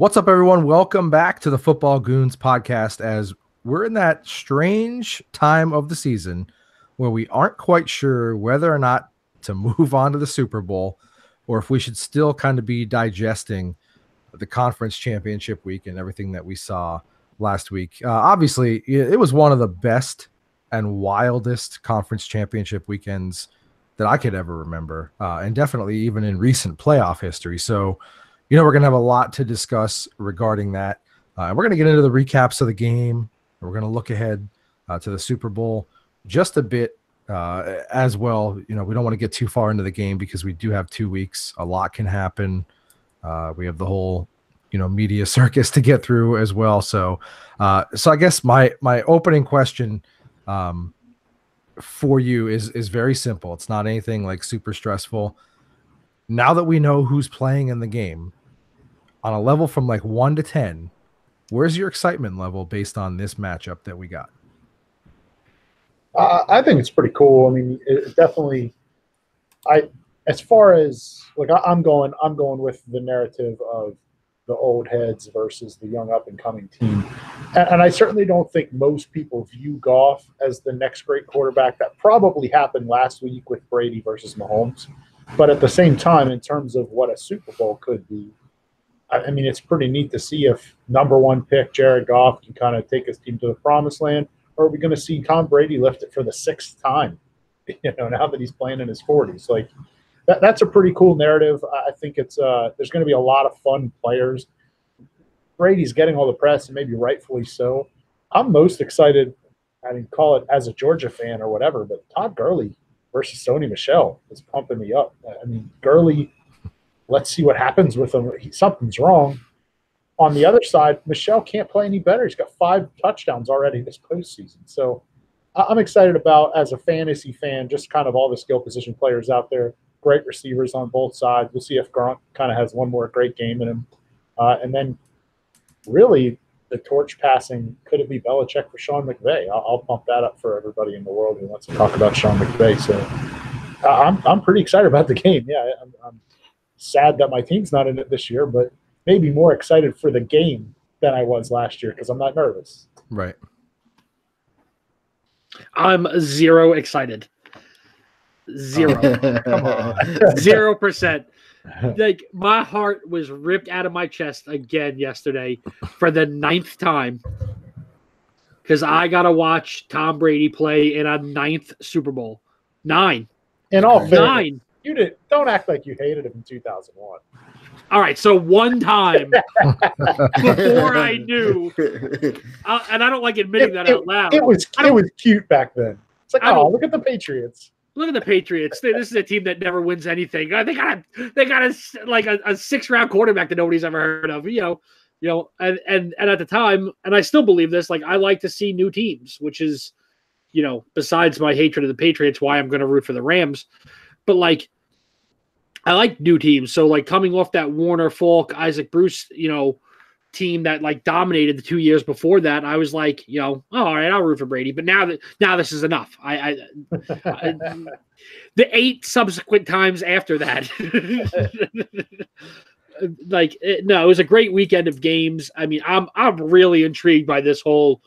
What's up, everyone? Welcome back to the Football Goons podcast as we're in that strange time of the season where we aren't quite sure whether or not to move on to the Super Bowl or if we should still kind of be digesting the conference championship week and everything that we saw last week. Obviously, it was one of the best and wildest conference championship weekends that I could ever remember, and definitely even in recent playoff history. So, we're going to have a lot to discuss regarding that. And we're going to get into the recaps of the game. And we're going to look ahead to the Super Bowl just a bit as well. We don't want to get too far into the game because we do have 2 weeks. A lot can happen. We have the whole, media circus to get through as well. So I guess my opening question for you is very simple. It's not anything like super stressful. Now that we know who's playing in the game, on a level from like 1 to 10, where's your excitement level based on this matchup that we got? I think it's pretty cool. I mean, it definitely. As far as I'm going with the narrative of the old heads versus the young up and coming team, and I certainly don't think most people view Goff as the next great quarterback. That probably happened last week with Brady versus Mahomes, but at the same time, in terms of what a Super Bowl could be, I mean, it's pretty neat to see if number one pick Jared Goff can kind of take his team to the promised land, or are we going to see Tom Brady lift it for the 6th time, now that he's playing in his 40s? Like, that's a pretty cool narrative. I think it's there's going to be a lot of fun players. Brady's getting all the press, and maybe rightfully so. I'm most excited, I mean, call it as a Georgia fan or whatever, but Todd Gurley versus Sony Michel is pumping me up. I mean, Gurley, let's see what happens with him. Something's wrong. On the other side, Michel can't play any better. He's got 5 touchdowns already this postseason. So I'm excited about, as a fantasy fan, just kind of all the skill position players out there. Great receivers on both sides. We'll see if Gronk kind of has one more great game in him. And then really the torch passing, could it be Belichick for Sean McVay? I'll pump that up for everybody in the world who wants to talk about Sean McVay. So I'm pretty excited about the game. Yeah, I'm sad that my team's not in it this year, but maybe more excited for the game than I was last year because I'm not nervous. Right. I'm zero excited. Zero. Come on. 0%. Like, my heart was ripped out of my chest again yesterday for the 9th time because I got to watch Tom Brady play in a 9th Super Bowl. 9. In all fairness, 9. Don't act like you hated him in 2001. All right, so one time before I knew, and I don't like admitting that out loud. It was cute back then. It's like, look at the Patriots. Look at the Patriots. This is a team that never wins anything. They got a 6th-round quarterback that nobody's ever heard of. And at the time, and I still believe this. Like, I like to see new teams, which is, besides my hatred of the Patriots, why I'm going to root for the Rams. But I like new teams. So coming off that Warner, Falk, Isaac Bruce, team that dominated the 2 years before that, I was like, all right, I'll root for Brady. But now this is enough. The 8 subsequent times after that, it was a great weekend of games. I mean, I'm really intrigued by this whole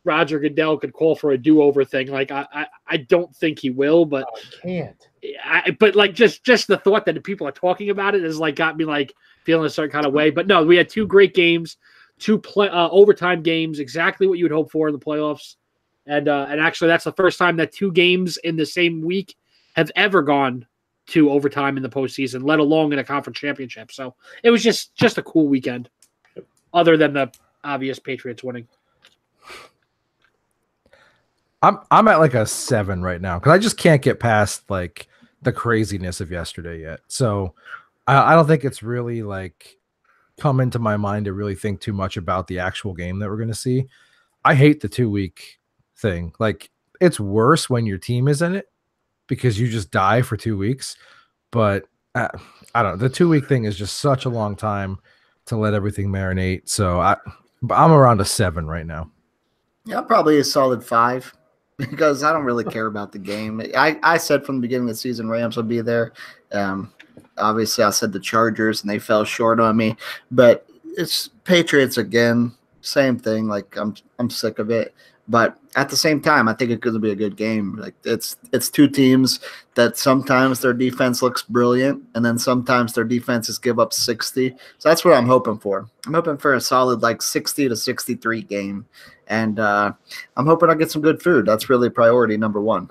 Roger Goodell could call for a do-over thing. I don't think he will, but I can't. But just the thought that people are talking about it has got me feeling a certain kind of way. But no, we had 2 great games, 2 overtime games, exactly what you would hope for in the playoffs. And actually, that's the first time that 2 games in the same week have ever gone to overtime in the postseason, let alone in a conference championship. So it was just a cool weekend, other than the obvious Patriots winning. I'm at a 7 right now because I just can't get past the craziness of yesterday yet. So I don't think it's really come into my mind to really think too much about the actual game that we're going to see. I hate the 2-week thing. It's worse when your team is in it because you just die for 2 weeks. But I don't know. The 2-week thing is just such a long time to let everything marinate. So I'm around a 7 right now. Yeah, probably a solid 5. Because I don't really care about the game. I said from the beginning of the season Rams will be there. Obviously, I said the Chargers, and they fell short on me. But it's Patriots again. Same thing. Like I'm sick of it. But at the same time, I think it's going to be a good game. Like it's two teams that sometimes their defense looks brilliant, and then sometimes their defenses give up 60. So that's what I'm hoping for. I'm hoping for a solid like 60 to 63 game, and I'm hoping I get some good food. That's really priority number one.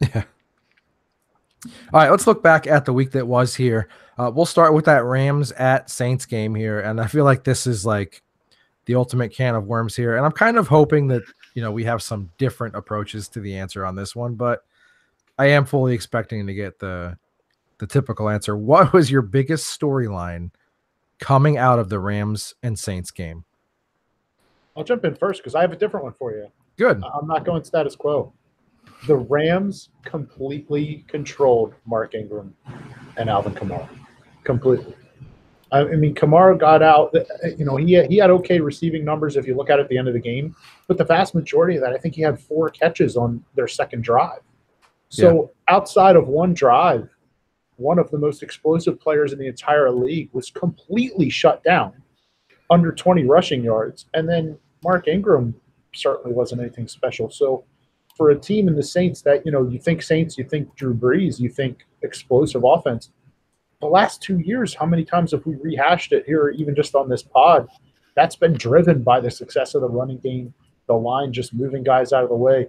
Yeah. All right, let's look back at the week that was here. We'll start with that Rams at Saints game here, and I feel like this is like the ultimate can of worms here, and I'm kind of hoping that we have some different approaches to the answer on this one, but I am fully expecting to get the typical answer. What was your biggest storyline coming out of the Rams and Saints game? I'll jump in first because I have a different one for you. Good. I'm not going status quo. The Rams completely controlled Mark Ingram and Alvin Kamara. Completely. I mean, Kamara got out. He had okay receiving numbers if you look at it at the end of the game, but the vast majority of that, I think he had 4 catches on their second drive. So outside of one drive, one of the most explosive players in the entire league was completely shut down, under 20 rushing yards. And then Mark Ingram certainly wasn't anything special. So for a team in the Saints that, you think Saints, you think Drew Brees, you think explosive offense, the last 2 years, how many times have we rehashed it here, even just on this pod? That's been driven by the success of the running game, the line just moving guys out of the way.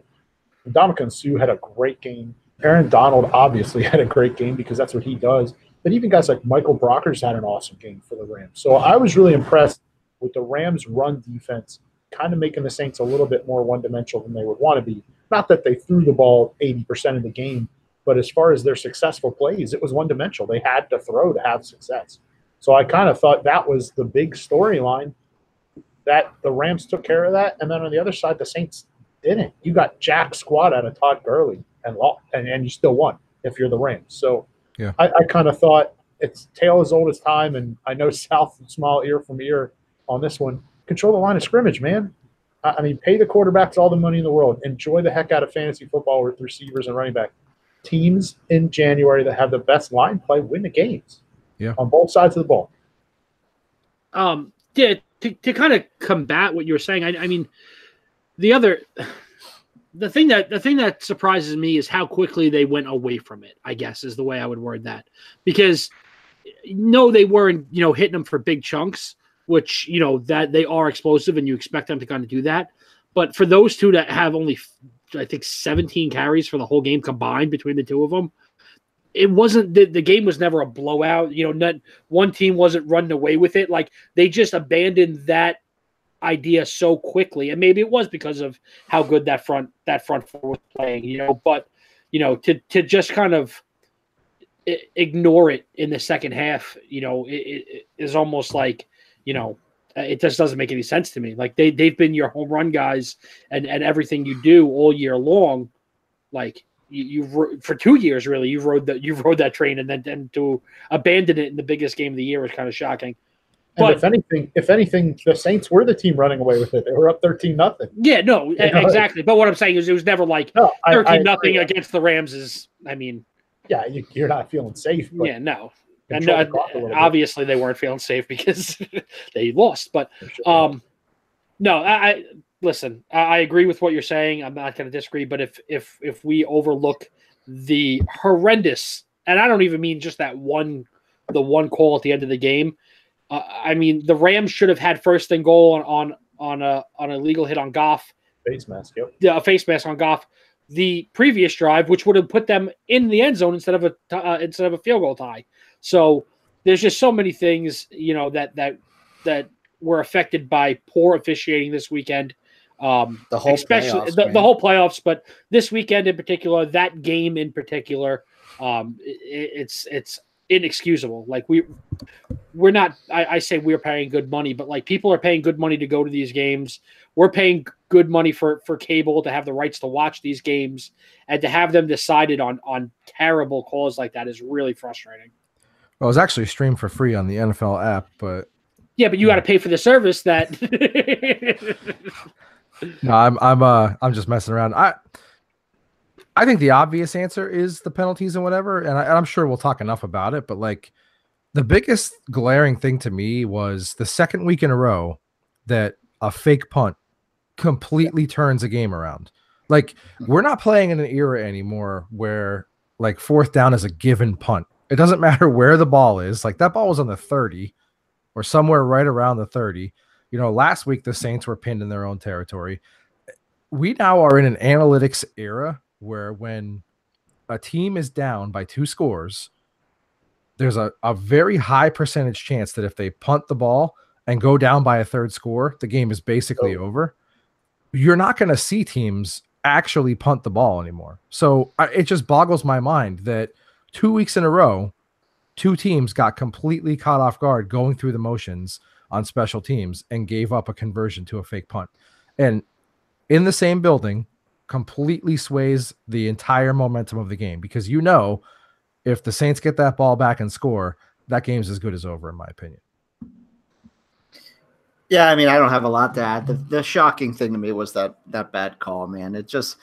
Ndamukong Suh had a great game. Aaron Donald obviously had a great game because that's what he does. But even guys like Michael Brockers had an awesome game for the Rams. So I was really impressed with the Rams' run defense, kind of making the Saints a little bit more one-dimensional than they would want to be. Not that they threw the ball 80% of the game, but as far as their successful plays, it was one-dimensional. They had to throw to have success. So I kind of thought that was the big storyline, that the Rams took care of that. And then on the other side, the Saints didn't. You got jack squat out of Todd Gurley and you still won if you're the Rams. So yeah, I kind of thought it's tale as old as time, and I know South smile ear from ear on this one. Control the line of scrimmage, man. I mean, pay the quarterbacks all the money in the world. Enjoy the heck out of fantasy football with receivers and running back. Teams in January that have the best line play win the games. Yeah, on both sides of the ball. To kind of combat what you were saying, I mean, the thing that surprises me is how quickly they went away from it, I guess, is the way I would word that. Because no, they weren't, hitting them for big chunks, which, that they are explosive and you expect them to kind of do that. But for those two that have only, I think, 17 carries for the whole game combined between the two of them, it wasn't the game was never a blowout. Not one team wasn't running away with it. Like, they just abandoned that idea so quickly, and maybe it was because of how good that front four was playing. But to just kind of ignore it in the second half, it is almost like it just doesn't make any sense to me. Like, they've been your home run guys and everything you do all year long. Like, you've for 2 years, really, you've rode that train, and then to abandon it in the biggest game of the year was kind of shocking. But if anything, the Saints were the team running away with it. They were up 13-0. Yeah, no, exactly. But what I'm saying is, it was never like 13-0 against the Rams. Yeah, you're not feeling safe. But yeah, no, and obviously they weren't feeling safe because they lost. But no, listen, I agree with what you're saying. I'm not going to disagree. But if we overlook the horrendous, and I don't even mean just the one call at the end of the game. I mean, the Rams should have had first and goal on a legal hit on Goff. Face mask, yep. Yeah, a face mask on Goff. The previous drive, which would have put them in the end zone instead of a field goal tie. So there's just so many things, that were affected by poor officiating this weekend. The whole playoffs, but this weekend in particular, that game in particular, it's inexcusable. Like, we're not, I say we're paying good money, but like, people are paying good money to go to these games. We're paying good money for cable to have the rights to watch these games, and to have them decided on terrible calls like that is really frustrating. Well, it was actually streamed for free on the NFL app, but yeah, but you got to pay for the service that. No, I'm just messing around. I think the obvious answer is the penalties and whatever, and I'm sure we'll talk enough about it. But like, The biggest glaring thing to me was the second week in a row that a fake punt completely turns a game around. Like, we're not playing in an era anymore where like fourth down is a given punt. It doesn't matter where the ball is. Like, that ball was on the 30 or somewhere right around the 30. Last week the Saints were pinned in their own territory. We now are in an analytics era where when a team is down by 2 scores, there's a very high percentage chance that if they punt the ball and go down by a third score, the game is basically over. You're not going to see teams actually punt the ball anymore. So it just boggles my mind that 2 weeks in a row, 2 teams got completely caught off guard going through the motions on special teams and gave up a conversion to a fake punt. And in the same building, completely sways the entire momentum of the game, because if the Saints get that ball back and score, that game's as good as over, in my opinion. Yeah, I mean, I don't have a lot to add. The shocking thing to me was that bad call, man. It just,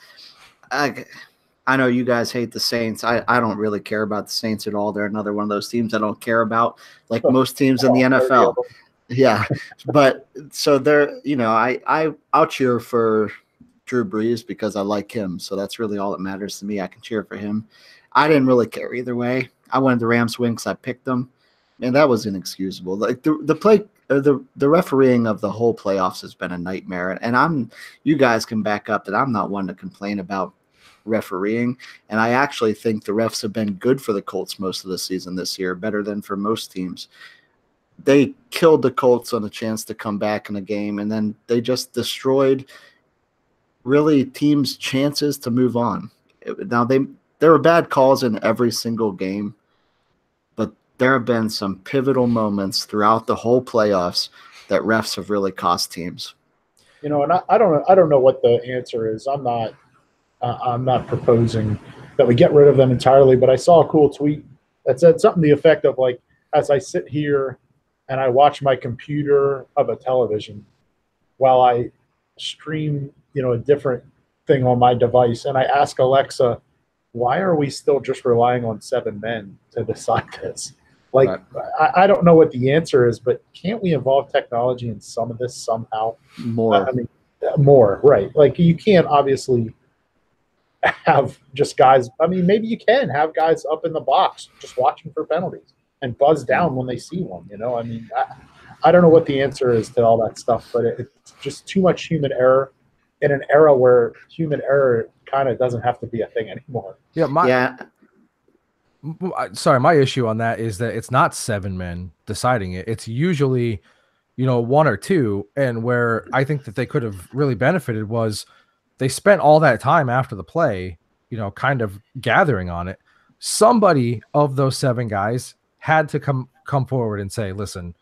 I know you guys hate the Saints. I don't really care about the Saints at all. They're another one of those teams I don't care about, like most teams in the NFL. Yeah, but so they're, I'll cheer for Drew Brees because I like him. So that's really all that matters to me. I can cheer for him. I didn't really care either way. I wanted the Rams win because I picked them, and that was inexcusable. Like the refereeing of the whole playoffs has been a nightmare, and you guys can back up that I'm not one to complain about refereeing, and I actually think the refs have been good for the Colts most of the season this year, better than for most teams. They killed the Colts on a chance to come back in a game, and then they just destroyed really teams' chances to move on. Now there were bad calls in every single game, but there have been some pivotal moments throughout the whole playoffs that refs have really cost teams. And I don't know what the answer is. I'm not proposing that we get rid of them entirely, but I saw a cool tweet that said something to the effect of, like, as I sit here and I watch my computer of a television while I stream, a different thing on my device, and I ask Alexa, why are we still just relying on 7 men to decide this? Like, right. I don't know what the answer is, but can't we involve technology in some of this somehow? More. More, right. Like, you can't obviously have just guys. I mean, maybe you can have guys up in the box just watching for penalties and buzz down when they see one. I mean, I don't know what the answer is to all that stuff, but it's just too much human error in an era where human error kind of doesn't have to be a thing anymore. Sorry, my issue on that is that it's not 7 men deciding it. It's usually, 1 or 2. And where I think that they could have really benefited was they spent all that time after the play, kind of gathering on it. Somebody of those 7 guys had to come forward and say, listen,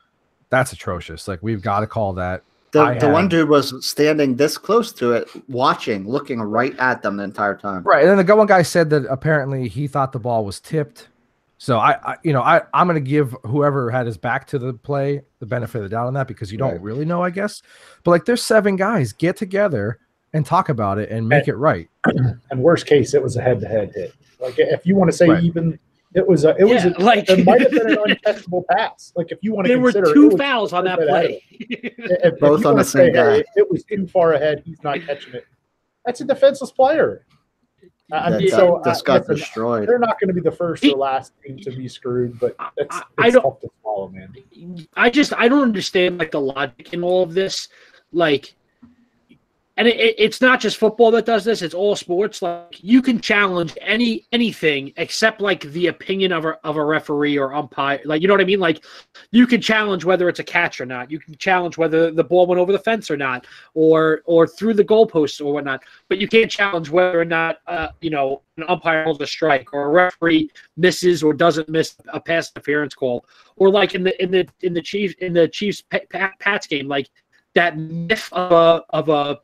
that's atrocious. Like, we've got to call that. The one dude was standing this close to it, watching, looking right at them the entire time. Right, and then the one guy said that apparently he thought the ball was tipped. So I'm going to give whoever had his back to the play the benefit of the doubt on that, because you don't really know, I guess. But like, there's 7 guys, get together and talk about it and make it right. And worst case, it was a head-to-head hit. Like, if you want to say even. It was it might have been an uncatchable pass. Like, if you want to consider, there were 2 fouls on that play. Both on the same guy. It was too far ahead. He's not catching it. That's a defenseless player. This got destroyed. They're not going to be the first or last team to be screwed, but it's tough to swallow, man. I don't understand, like, the logic in all of this. Like, and it's not just football that does this; it's all sports. Like, you can challenge anything except, like, the opinion of a referee or umpire. Like, you know what I mean? Like, you can challenge whether it's a catch or not. You can challenge whether the ball went over the fence or not, or through the goalposts or whatnot. But you can't challenge whether or not an umpire holds a strike, or a referee misses or doesn't miss a pass interference call, or like in the Chiefs Pats game, like that myth of a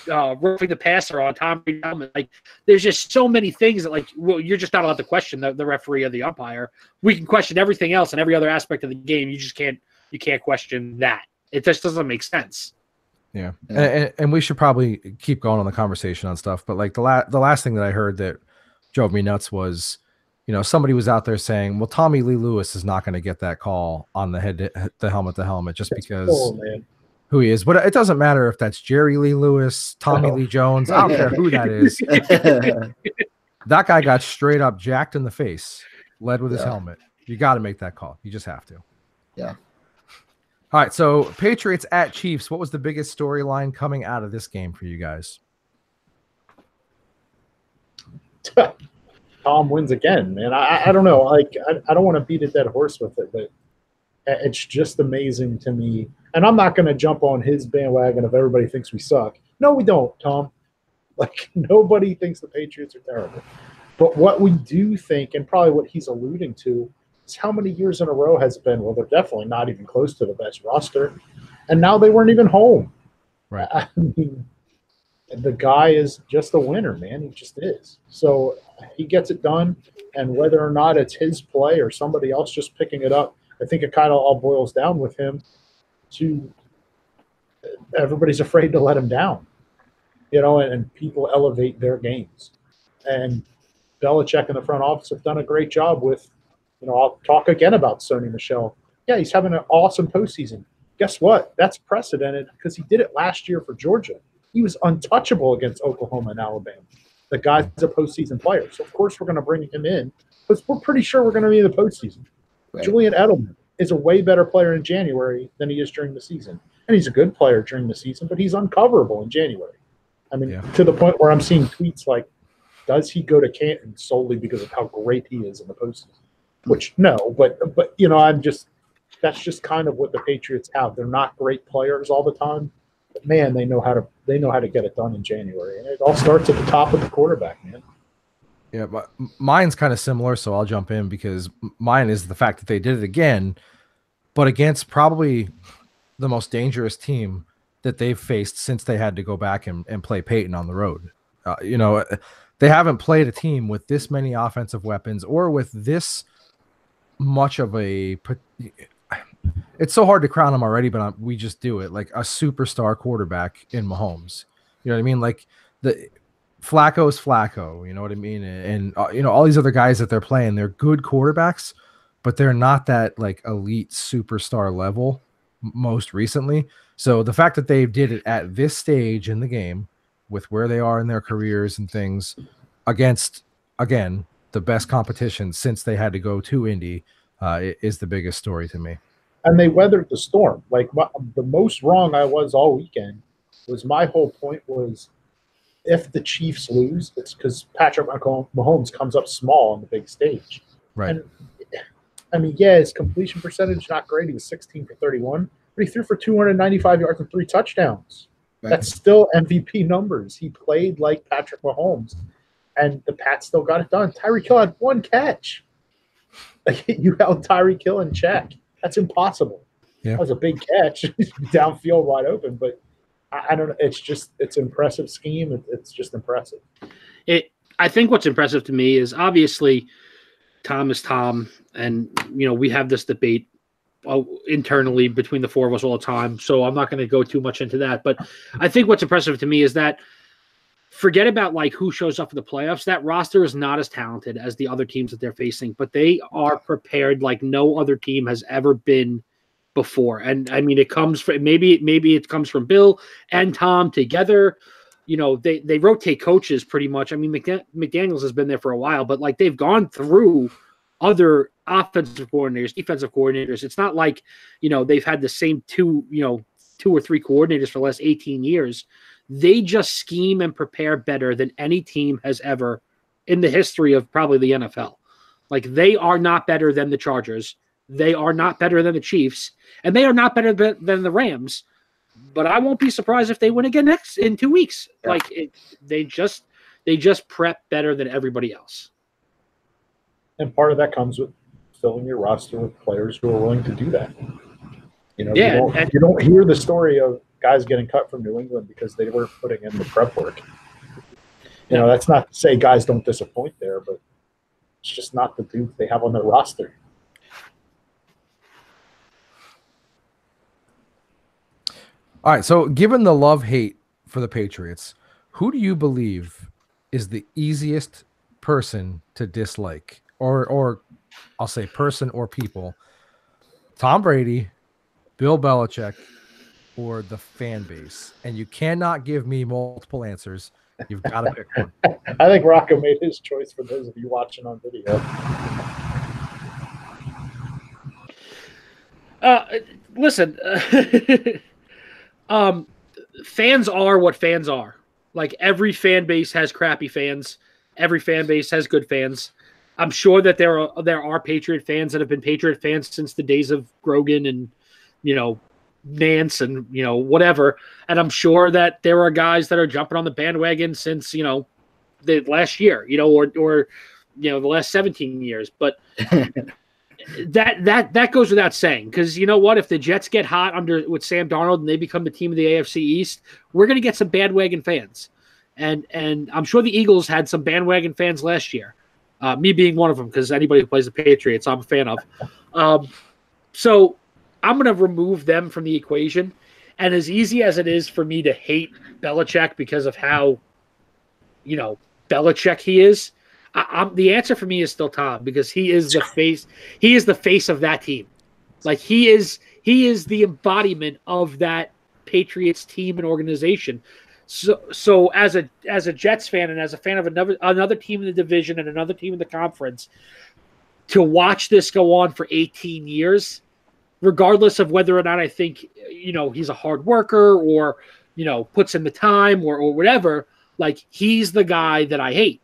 roughing the passer on Tom Brady helmet. Like, there's just so many things that, like, you're just not allowed to question the referee or the umpire. We can question everything else and every other aspect of the game. You just can't question that. It just doesn't make sense. Yeah. And we should probably keep going on the conversation on stuff. But like the last thing that I heard that drove me nuts was somebody was out there saying, well, Tommy Lee Lewis is not going to get that call on the helmet to helmet just because who he is. But it doesn't matter if that's Jerry Lee Lewis, Tommy Lee Jones. I don't care who that is. That guy got straight up jacked in the face, led with his helmet. You got to make that call. You just have to. Yeah. All right. So Patriots at Chiefs. What was the biggest storyline coming out of this game for you guys? Tom wins again, man. I don't know. Like, I don't want to beat a dead horse with it, but it's just amazing to me. And I'm not going to jump on his bandwagon if everybody thinks we suck. No, we don't, Tom. Like, nobody thinks the Patriots are terrible. But what we do think, and probably what he's alluding to, is how many years in a row has it been? Well, they're definitely not even close to the best roster. And now they weren't even home. Right. I mean, the guy is just a winner, man. He just is. So he gets it done. And whether or not it's his play or somebody else just picking it up, I think it kind of all boils down with him to everybody's afraid to let him down, and people elevate their games. And Belichick and the front office have done a great job with, I'll talk again about Sony Michel. Yeah, he's having an awesome postseason. Guess what? That's precedented because he did it last year for Georgia. He was untouchable against Oklahoma and Alabama. The guy's a postseason player. So, of course, we're going to bring him in because we're pretty sure we're going to be in the postseason. Right. Julian Edelman is a way better player in January than he is during the season. And he's a good player during the season, but he's uncoverable in January. I mean, to the point where I'm seeing tweets like, does he go to Canton solely because of how great he is in the postseason? Which, no, but that's just kind of what the Patriots have. They're not great players all the time, but man, they know how to get it done in January. And it all starts at the top of the quarterback, man. Yeah, but mine's kind of similar, so I'll jump in because mine is the fact that they did it again, but against probably the most dangerous team that they've faced since they had to go back and play Peyton on the road. They haven't played a team with this many offensive weapons or with this much of a – it's so hard to crown him already, but we just do it. Like a superstar quarterback in Mahomes. You know what I mean? Like Flacco's Flacco, you know what I mean? And all these other guys that they're playing, they're good quarterbacks, but they're not that like elite superstar level most recently. So the fact that they did it at this stage in the game with where they are in their careers and things against, again, the best competition since they had to go to Indy is the biggest story to me. And they weathered the storm. Like the most wrong I was all weekend was my whole point was if the Chiefs lose, it's because Patrick Mahomes comes up small on the big stage. Right. And I mean, yeah, his completion percentage not great. He was 16 for 31, but he threw for 295 yards and 3 touchdowns. Right. That's still MVP numbers. He played like Patrick Mahomes, and the Pats still got it done. Tyreek Hill had 1 catch. Like, you held Tyreek Hill in check. That's impossible. Yeah. That was a big catch, downfield wide open. But I don't know. It's impressive scheme. It's just impressive. I think what's impressive to me is obviously Tom is Tom, and we have this debate internally between the four of us all the time. So I'm not going to go too much into that. But I think what's impressive to me is that forget about like who shows up for the playoffs. That roster is not as talented as the other teams that they're facing, but they are prepared like no other team has ever been before. And I mean, it comes from maybe it comes from Bill and Tom together. They rotate coaches pretty much. I mean, McDaniels has been there for a while, but like they've gone through other offensive coordinators, defensive coordinators. It's not like, they've had the same 2 or 3 coordinators for the last 18 years. They just scheme and prepare better than any team has ever in the history of probably the NFL. Like they are not better than the Chargers. They are not better than the Chiefs, and they are not better than the Rams. But I won't be surprised if they win again in 2 weeks. Yeah. Like they just prep better than everybody else. And part of that comes with filling your roster with players who are willing to do that. You don't hear the story of guys getting cut from New England because they weren't putting in the prep work. That's not to say guys don't disappoint there, but it's just not the dude they have on their roster. All right, so given the love-hate for the Patriots, who do you believe is the easiest person to dislike? or I'll say person or people, Tom Brady, Bill Belichick, or the fan base. And you cannot give me multiple answers. You've got to pick one. I think Rocco made his choice for those of you watching on video. Listen, fans are what fans are. Like, every fan base has crappy fans. Every fan base has good fans. I'm sure that there are Patriot fans that have been Patriot fans since the days of Grogan and, Nance and, whatever. And I'm sure that there are guys that are jumping on the bandwagon since, the last year, or the last 17 years. But that goes without saying, because you know what? If the Jets get hot with Sam Darnold and they become the team of the AFC East, we're going to get some bandwagon fans. And I'm sure the Eagles had some bandwagon fans last year. Me being one of them, because anybody who plays the Patriots, I'm a fan of. So I'm going to remove them from the equation. And as easy as it is for me to hate Belichick because of how, Belichick he is, the answer for me is still Tom, because he is the face. He is the face of that team. Like, he is the embodiment of that Patriots team and organization. So as a Jets fan and as a fan of another team in the division and another team in the conference, to watch this go on for 18 years, regardless of whether or not I think, he's a hard worker or, puts in the time or whatever, like, he's the guy that I hate.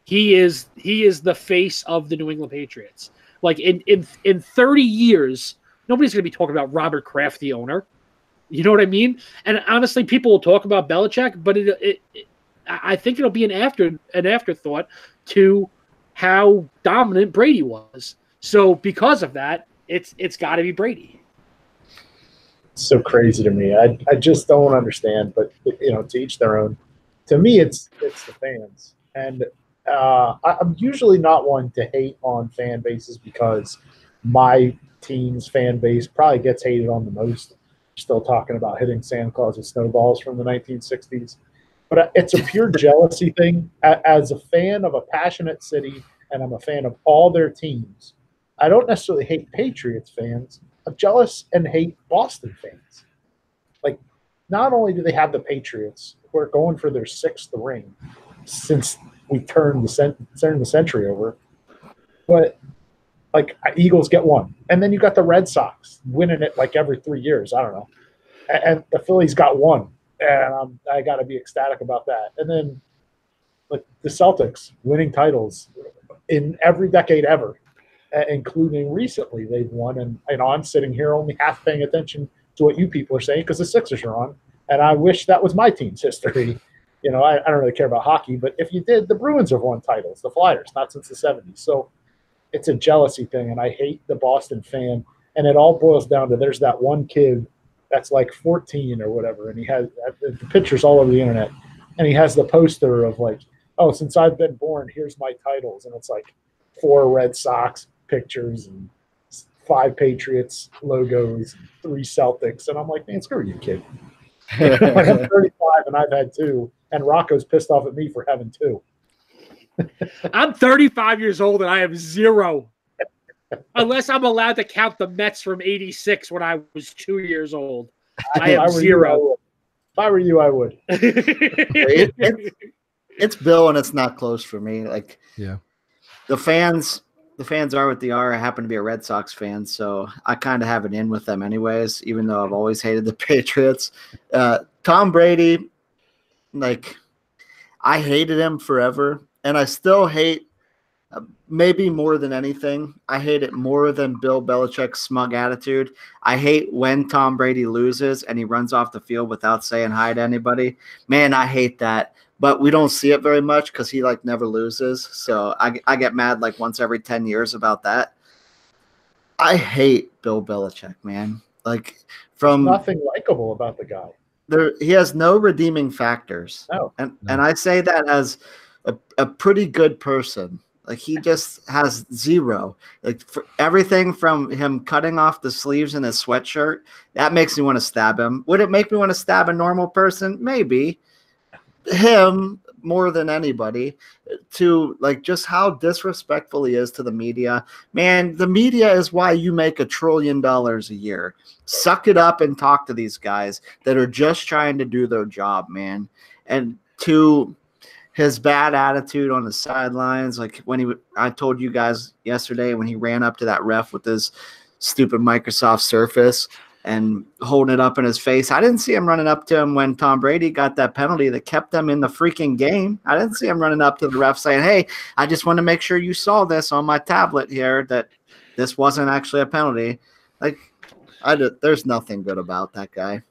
He is the face of the New England Patriots. Like, in 30 years, nobody's going to be talking about Robert Kraft, the owner. You know what I mean? And honestly, people will talk about Belichick, but I think it'll be an afterthought to how dominant Brady was. So because of that, it's got to be Brady. It's so crazy to me. I just don't understand. But to each their own. To me, it's the fans, and I'm usually not one to hate on fan bases because my team's fan base probably gets hated on the most. Still talking about hitting Santa Claus with snowballs from the 1960s. But it's a pure jealousy thing. As a fan of a passionate city, and I'm a fan of all their teams, I don't necessarily hate Patriots fans. I'm jealous and hate Boston fans. Like, not only do they have the Patriots, who are going for their 6th ring since we turned the century over, but like, Eagles get one. And then you got the Red Sox winning it like every 3 years. I don't know. And the Phillies got one. And I got to be ecstatic about that. And then like the Celtics winning titles in every decade ever, including recently they've won. And I'm sitting here only half paying attention to what you people are saying because the Sixers are on. And I wish that was my team's history. I don't really care about hockey. But if you did, the Bruins have won titles, the Flyers, not since the 70s. So it's a jealousy thing, and I hate the Boston fan. And it all boils down to there's that one kid that's like 14 or whatever, and he has the pictures all over the internet, and he has the poster of like, oh, since I've been born, here's my titles, and it's like 4 Red Sox pictures and 5 Patriots logos, 3 Celtics, and I'm like, man, screw you, kid. Like, I'm 35 and I've had 2, and Rocco's pissed off at me for having 2. I'm 35 years old and I have 0. Unless I'm allowed to count the Mets from '86 when I was 2 years old. I have 0. If I were you, I would. It's Bill, and it's not close for me. Like, yeah, the fans are what they are. I happen to be a Red Sox fan, so I kind of have it in with them anyways, even though I've always hated the Patriots. Tom Brady, like, I hated him forever. And I still hate, maybe more than anything, I hate it more than Bill Belichick's smug attitude. I hate when Tom Brady loses and he runs off the field without saying hi to anybody. Man, I hate that. But we don't see it very much because he, like, never loses. So I get mad, like, once every 10 years about that. I hate Bill Belichick, man. Like, there's nothing likable about the guy. He has no redeeming factors. No. And I say that as a pretty good person. Like, he just has 0. Like, for everything from him cutting off the sleeves in his sweatshirt, that makes me want to stab him. Would it make me want to stab a normal person? Maybe. Him more than anybody to like just how disrespectful he is to the media. Man, the media is why you make $1 trillion a year. Suck it up and talk to these guys that are just trying to do their job, man. And to his bad attitude on the sidelines, like I told you guys yesterday when he ran up to that ref with his stupid Microsoft Surface and holding it up in his face. I didn't see him running up to him when Tom Brady got that penalty that kept them in the freaking game. I didn't see him running up to the ref saying, hey, I just want to make sure you saw this on my tablet here, that this wasn't actually a penalty. Like, there's nothing good about that guy.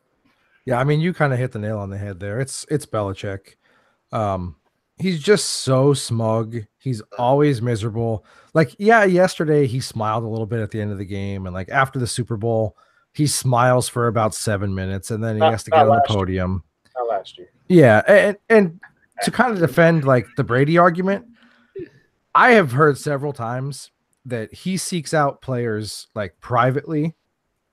Yeah, I mean, you kind of hit the nail on the head there. It's Belichick. He's just so smug. He's always miserable. Like, yeah, yesterday he smiled a little bit at the end of the game, and like after the Super Bowl, he smiles for about 7 minutes, and then he has to get on the podium. Not last year. Yeah, and to kind of defend like the Brady argument, I have heard several times that he seeks out players like privately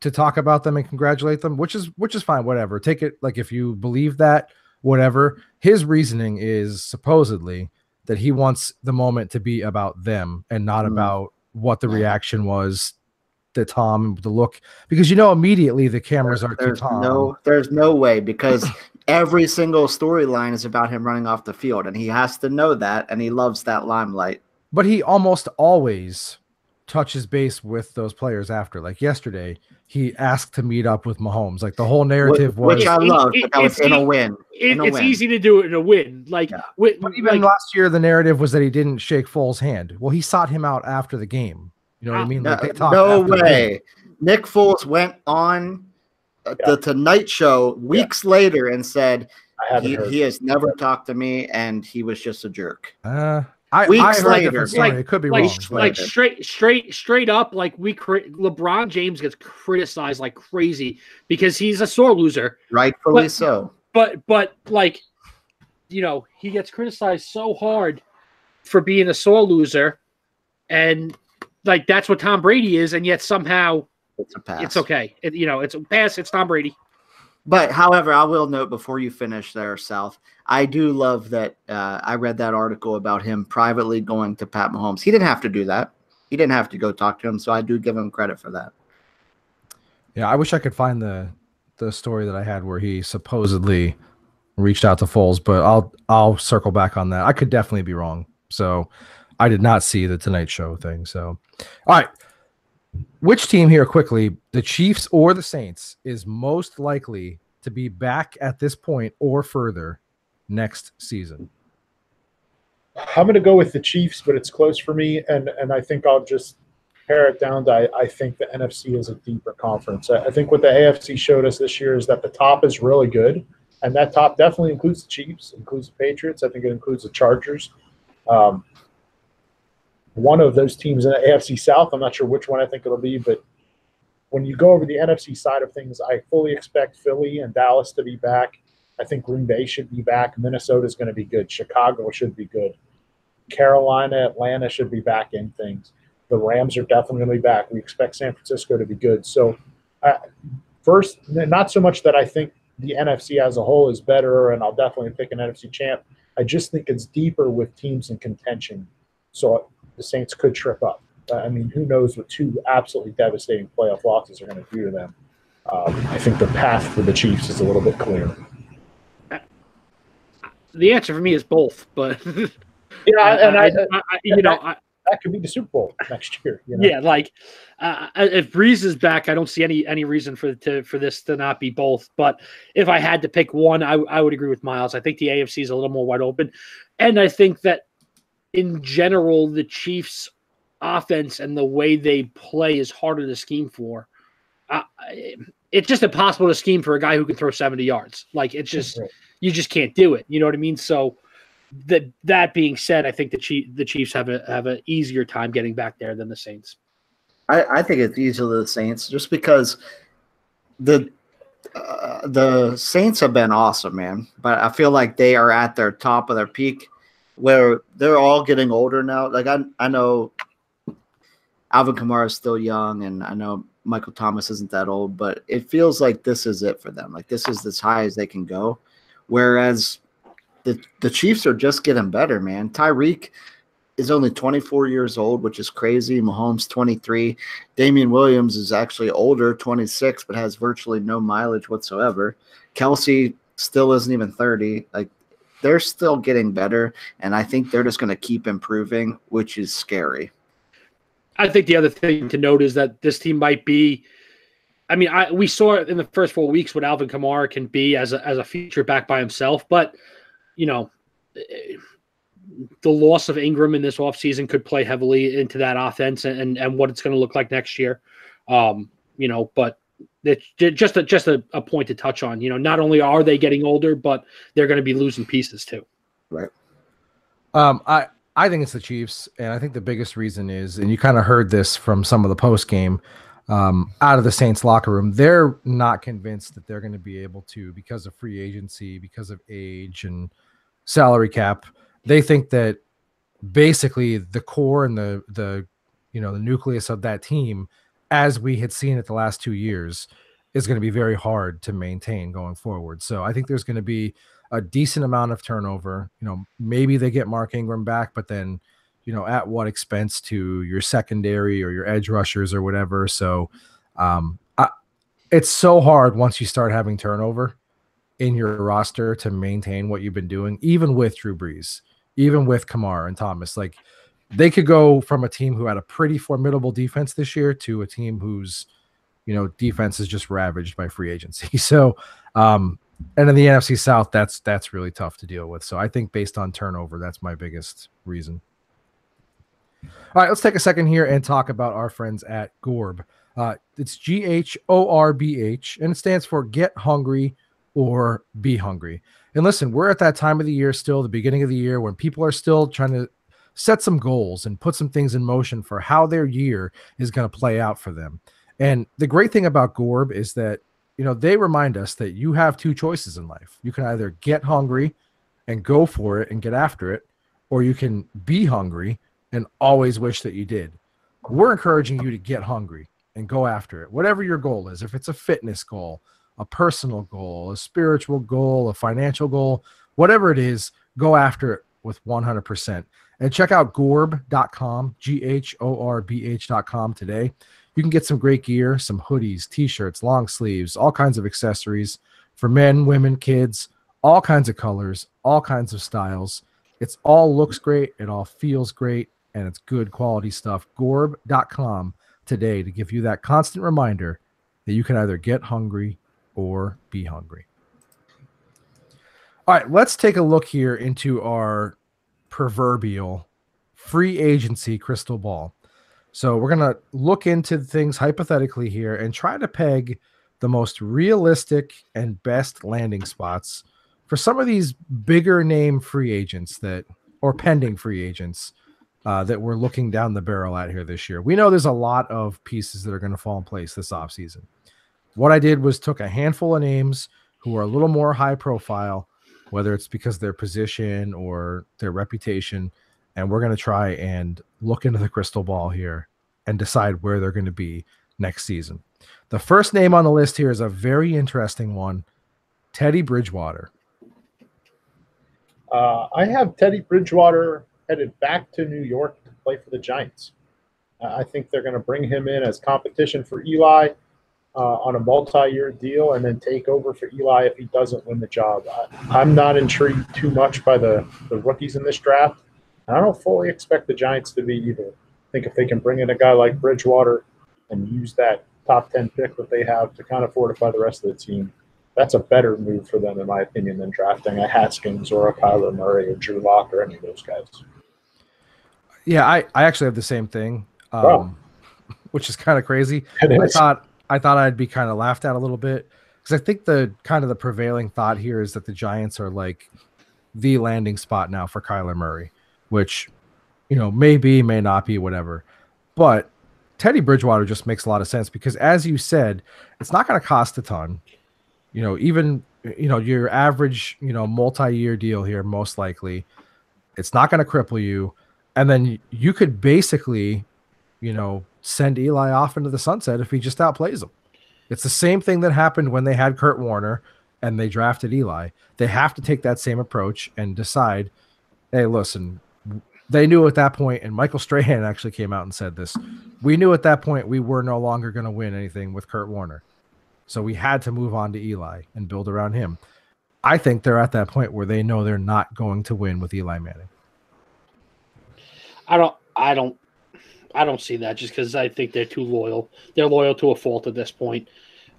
to talk about them and congratulate them, which is fine, whatever. Take it like if you believe that, whatever. His reasoning is supposedly that he wants the moment to be about them and not about what the reaction was to Tom, the look, because immediately the cameras are to Tom. There's no way, because every single storyline is about him running off the field, and he has to know that, and he loves that limelight. But he almost always touches base with those players after. Like yesterday, he asked to meet up with Mahomes. Like the whole narrative which I love, but that was in a win. It's easy to do it in a win. Like, yeah. But even last year, the narrative was that he didn't shake Foles' hand. Well, he sought him out after the game. You know what I mean? Like they talked no way. Nick Foles went on the Tonight Show weeks later and said he has never talked to me, and he was just a jerk. Weeks later, it could be wrong. Like straight up, like LeBron James gets criticized like crazy because he's a sore loser, rightfully so. But like, he gets criticized so hard for being a sore loser, and like that's what Tom Brady is, and yet somehow it's a pass. It's okay. It's a pass. It's Tom Brady. But however, I will note before you finish there, South, I do love that I read that article about him privately going to Pat Mahomes. He didn't have to do that. He didn't have to go talk to him, so I do give him credit for that. Yeah, I wish I could find the story that I had where he supposedly reached out to Foles, but I'll circle back on that. I could definitely be wrong. So I did not see the Tonight Show thing. So, all right. Which team here quickly, the Chiefs or the Saints, is most likely to be back at this point or further next season? I'm going to go with the Chiefs, but it's close for me, and I think I'll just pare it down to I think the NFC is a deeper conference. I think what the AFC showed us this year is that the top is really good, and that top definitely includes the Chiefs, includes the Patriots. I think it includes the Chargers. One of those teams in the AFC South, I'm not sure which one I think it'll be, but when you go over the NFC side of things, I fully expect Philly and Dallas to be back. I think Green Bay should be back. Minnesota is going to be good. Chicago should be good. Carolina, Atlanta should be back in things. The Rams are definitely going to be back. We expect San Francisco to be good. So first, not so much that I think the NFC as a whole is better, and I'll definitely pick an NFC champ. I just think it's deeper with teams in contention. So the Saints could trip up. I mean, who knows what two absolutely devastating playoff losses are going to do to them. I think the path for the Chiefs is a little bit clearer. The answer for me is both, but that could be the Super Bowl next year. Yeah, like if Breeze is back, I don't see any reason for this to not be both. But if I had to pick one, I would agree with Miles. I think the AFC is a little more wide open, and I think that in general, the Chiefs' offense and the way they play is harder to scheme for. It's just impossible to scheme for a guy who can throw 70 yards. Like it's just you just can't do it. You know what I mean? So that being said, I think the Chiefs have an easier time getting back there than the Saints. I think it's easily the Saints just because the Saints have been awesome, man. But I feel like they are at their top of their peak, where they're all getting older now. Like I know Alvin Kamara is still young, and I know Michael Thomas isn't that old, but it feels like this is it for them. Like this is as high as they can go. Whereas the Chiefs are just getting better, man. Tyreek is only 24 years old, which is crazy. Mahomes 23. Damian Williams is actually older, 26, but has virtually no mileage whatsoever. Kelsey still isn't even 30. Like, they're still getting better, and I think they're just going to keep improving, which is scary. I think the other thing to note is that this team might be – I mean, we saw it in the first 4 weeks what Alvin Kamara can be as a feature back by himself, but, you know, the loss of Ingram in this offseason could play heavily into that offense and what it's going to look like next year. You know, but it's just a point to touch on. You know, not only are they getting older, but they're going to be losing pieces too. Right. I think it's the Chiefs, and I think the biggest reason is, and you kind of heard this from some of the post game out of the Saints locker room, they're not convinced that they're going to be able to, because of free agency, because of age and salary cap. They think that basically the core and the nucleus of that team, as we had seen it the last 2 years, is going to be very hard to maintain going forward. So I think there's going to be a decent amount of turnover. You know, maybe they get Mark Ingram back, but then, you know, at what expense to your secondary or your edge rushers or whatever. So it's so hard once you start having turnover in your roster to maintain what you've been doing, even with Drew Brees, even with Kamara and Thomas. Like, they could go from a team who had a pretty formidable defense this year to a team whose, you know, defense is just ravaged by free agency. So, and in the NFC South, that's really tough to deal with. So I think based on turnover, that's my biggest reason. All right, let's take a second here and talk about our friends at Gorb. It's GHORBH, and it stands for Get Hungry or Be Hungry. And listen, we're at that time of the year still, the beginning of the year, when people are still trying to set some goals and put some things in motion for how their year is going to play out for them. And the great thing about Gorb is that, you know, they remind us that you have two choices in life. You can either get hungry and go for it and get after it, or you can be hungry and always wish that you did. We're encouraging you to get hungry and go after it, whatever your goal is. If it's a fitness goal, a personal goal, a spiritual goal, a financial goal, whatever it is, go after it with 100%. And check out gorb.com, GHORBH.com today. You can get some great gear, some hoodies, t-shirts, long sleeves, all kinds of accessories for men, women, kids, all kinds of colors, all kinds of styles. It's all looks great. It all feels great, and it's good quality stuff. Gorb.com today to give you that constant reminder that you can either get hungry or be hungry. All right, let's take a look here into our proverbial free agency crystal ball. So we're going to look into things hypothetically here and try to peg the most realistic and best landing spots for some of these bigger name free agents or pending free agents that we're looking down the barrel at here this year. We know there's a lot of pieces that are going to fall in place this offseason. What I did was took a handful of names who are a little more high profile, whether it's because of their position or their reputation, and we're going to try and look into the crystal ball here and decide where they're going to be next season. The first name on the list here is a very interesting one, Teddy Bridgewater. I have Teddy Bridgewater headed back to New York to play for the Giants. I think they're going to bring him in as competition for Eli on a multi-year deal and then take over for Eli if he doesn't win the job. I'm not intrigued too much by the rookies in this draft. And I don't fully expect the Giants to be either. I think if they can bring in a guy like Bridgewater and use that top 10 pick that they have to kind of fortify the rest of the team, that's a better move for them, in my opinion, than drafting a Haskins or a Kyler Murray or Drew Lock or any of those guys. Yeah, I actually have the same thing, which is kind of crazy. I thought I'd be kind of laughed at a little bit because I think the prevailing thought here is that the Giants are like the landing spot now for Kyler Murray, which, you know, may be, may not be, whatever. But Teddy Bridgewater just makes a lot of sense because, as you said, it's not going to cost a ton. You know, even, you know, your average, you know, multi-year deal here, most likely, it's not going to cripple you. And then you could basically, you know, send Eli off into the sunset if he just outplays him. It's the same thing that happened when they had Kurt Warner and they drafted Eli, they have to take that same approach and decide, hey, listen, they knew at that point, and Michael Strahan actually came out and said this, we knew at that point we were no longer going to win anything with Kurt Warner. So we had to move on to Eli and build around him. I think they're at that point where they know they're not going to win with Eli Manning. I don't see that, just because I think they're too loyal. They're loyal to a fault at this point.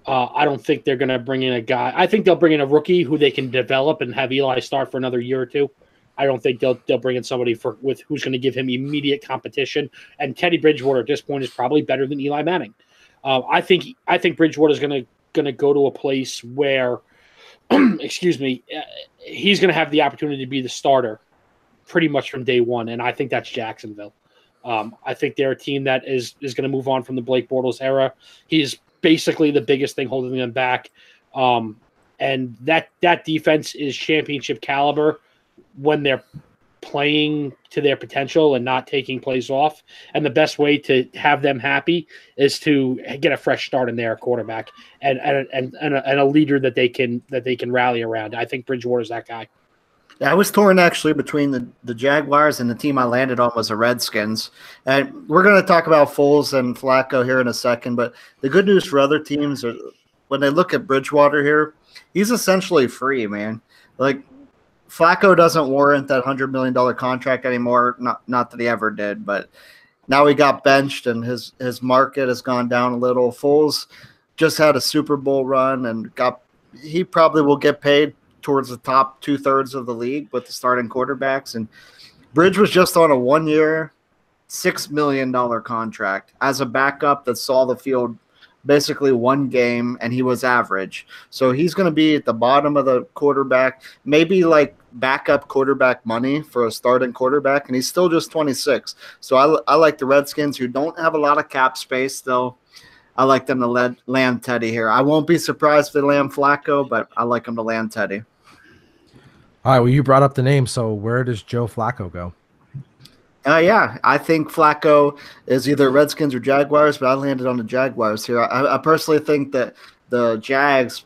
I don't think they're going to bring in a guy. I think they'll bring in a rookie who they can develop and have Eli start for another year or two. I don't think they'll bring in somebody with who's going to give him immediate competition. And Teddy Bridgewater at this point is probably better than Eli Manning. I think Bridgewater is going to go to a place where, excuse me, he's going to have the opportunity to be the starter pretty much from day one, and I think that's Jacksonville. I think they're a team that is going to move on from the Blake Bortles era. He's basically the biggest thing holding them back, and that defense is championship caliber when they're playing to their potential and not taking plays off. And the best way to have them happy is to get a fresh start in their quarterback and a leader that they can rally around. I think Bridgewater's that guy. Yeah, I was torn actually between the Jaguars, and the team I landed on was the Redskins. And we're going to talk about Foles and Flacco here in a second, but the good news for other teams are when they look at Bridgewater here, he's essentially free, man. Like, Flacco doesn't warrant that $100 million contract anymore. Not that he ever did, but now he got benched and his market has gone down a little. Foles just had a Super Bowl run and he probably will get paid towards the top 2/3 of the league with the starting quarterbacks. And Bridge was just on a 1-year, $6 million contract as a backup that saw the field basically one game, and he was average. So he's going to be at the bottom of the quarterback, maybe like backup quarterback money for a starting quarterback, and he's still just 26. So I like the Redskins, who don't have a lot of cap space, though. I like them to land Teddy here. I won't be surprised if they land Flacco, but I like them to land Teddy. All right, well, you brought up the name, so where does Joe Flacco go? Yeah, I think Flacco is either Redskins or Jaguars, but I landed on the Jaguars here. I personally think that the Jags,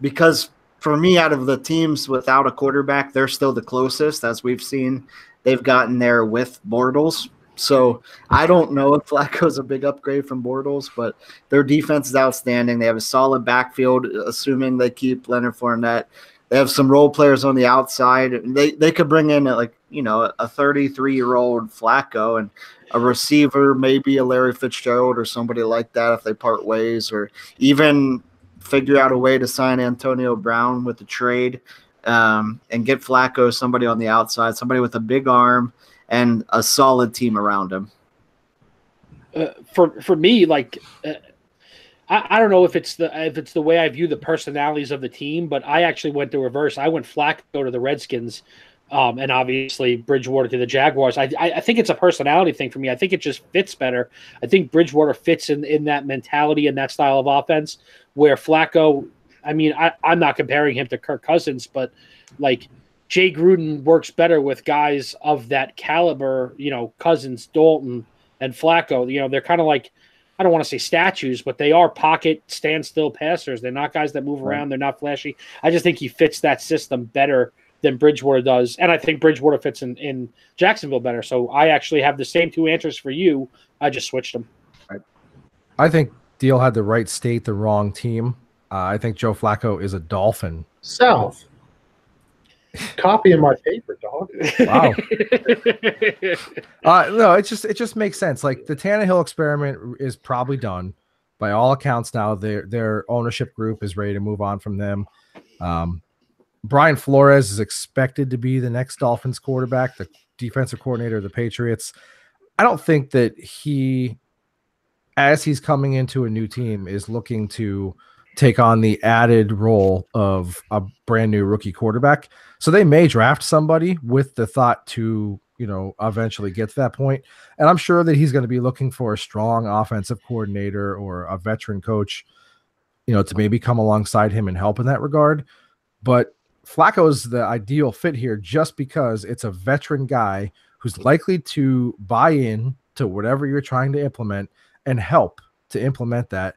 because for me, out of the teams without a quarterback, they're still the closest, as we've seen. They've gotten there with Bortles. So I don't know if Flacco's a big upgrade from Bortles, but their defense is outstanding. They have a solid backfield, assuming they keep Leonard Fournette. They have some role players on the outside. They could bring in a 33-year-old Flacco and a receiver, maybe a Larry Fitzgerald or somebody like that if they part ways, or even figure out a way to sign Antonio Brown with the trade and get Flacco, somebody on the outside, somebody with a big arm and a solid team around him. For me, I don't know if it's the way I view the personalities of the team, but I actually went the reverse. I went Flacco to the Redskins, and obviously Bridgewater to the Jaguars. I think it's a personality thing for me. I think it just fits better. I think Bridgewater fits in that mentality and that style of offense, where Flacco, I mean, I'm not comparing him to Kirk Cousins, but like Jay Gruden works better with guys of that caliber, Cousins, Dalton, and Flacco. They're kind of like, I don't want to say statues, but they are pocket standstill passers. They're not guys that move around. They're not flashy. I just think he fits that system better than Bridgewater does. And I think Bridgewater fits in Jacksonville better. So I actually have the same two answers for you. I just switched them. Right. I think Deal had the right state, the wrong team. I think Joe Flacco is a Dolphin. South. Copying my paper, dog. Wow. No, it just makes sense. Like, the Tannehill experiment is probably done by all accounts now. Their ownership group is ready to move on from them. Brian Flores is expected to be the next Dolphins quarterback, the defensive coordinator of the Patriots. I don't think that he, as he's coming into a new team, is looking to take on the added role of a brand new rookie quarterback. So they may draft somebody with the thought to, eventually get to that point. And I'm sure that he's going to be looking for a strong offensive coordinator or a veteran coach, to maybe come alongside him and help in that regard. But Flacco is the ideal fit here just because it's a veteran guy who's likely to buy in to whatever you're trying to implement and help to implement that,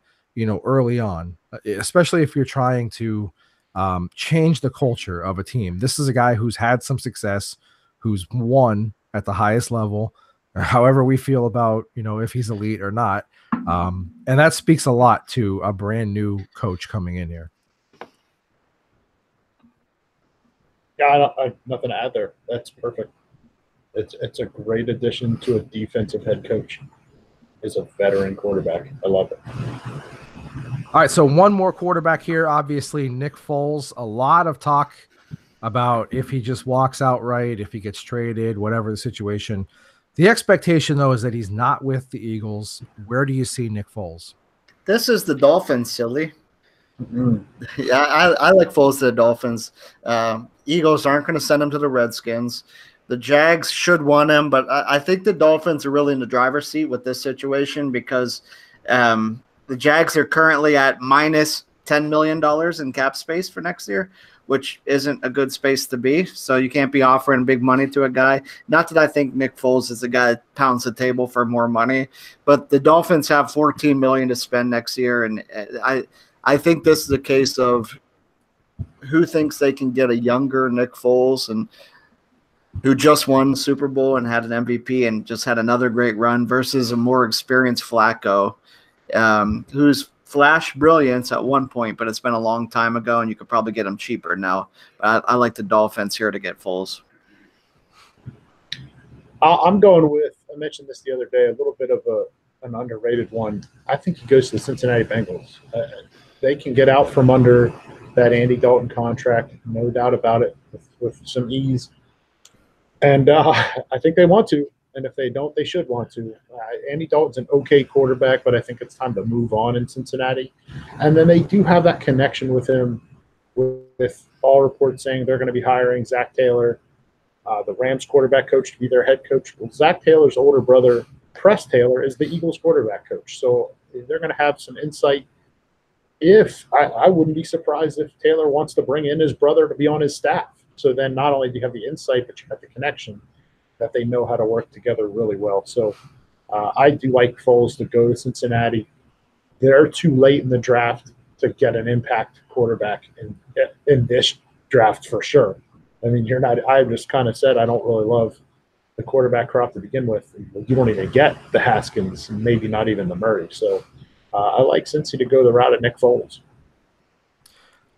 early on, especially if you're trying to, change the culture of a team. This is a guy who's had some success, who's won at the highest level, or however we feel about, if he's elite or not. And that speaks a lot to a brand new coach coming in here. Yeah, I nothing to add there. That's perfect. It's a great addition to a defensive head coach. Is a veteran quarterback. I love it. All right, so one more quarterback here. Obviously, Nick Foles. A lot of talk about if he just walks outright, if he gets traded, whatever the situation. The expectation, though, is that he's not with the Eagles. Where do you see Nick Foles? This is the Dolphins, silly. Mm-hmm. Yeah, I like Foles to the Dolphins. Eagles aren't going to send him to the Redskins. The Jags should want him, but I think the Dolphins are really in the driver's seat with this situation because the Jags are currently at minus $10 million in cap space for next year, which isn't a good space to be. So you can't be offering big money to a guy. Not that I think Nick Foles is a guy that pounds the table for more money, but the Dolphins have $14 million to spend next year, and I think this is a case of who thinks they can get a younger Nick Foles and who just won the Super Bowl and had an MVP and just had another great run versus a more experienced Flacco, who's flashed brilliance at one point, but it's been a long time ago, and you could probably get him cheaper now. But I like the Dolphins here to get Foles. I'm going with, I mentioned this the other day, a little bit of an underrated one. I think he goes to the Cincinnati Bengals. They can get out from under that Andy Dalton contract, no doubt about it, with some ease. And I think they want to. And if they don't, they should want to. Andy Dalton's an okay quarterback, but I think it's time to move on in Cincinnati. And then they do have that connection with him, with all reports saying they're going to be hiring Zach Taylor, the Rams quarterback coach, to be their head coach. Well, Zach Taylor's older brother, Press Taylor, is the Eagles quarterback coach. So they're going to have some insight. I wouldn't be surprised if Taylor wants to bring in his brother to be on his staff. So then not only do you have the insight, but you have the connection that they know how to work together really well. So I do like Foles to go to Cincinnati. They're too late in the draft to get an impact quarterback in this draft for sure. I mean, I just kind of said I don't really love the quarterback crop to begin with. You don't even get the Haskins, maybe not even the Murray. So I like Cincy to go the route of Nick Foles.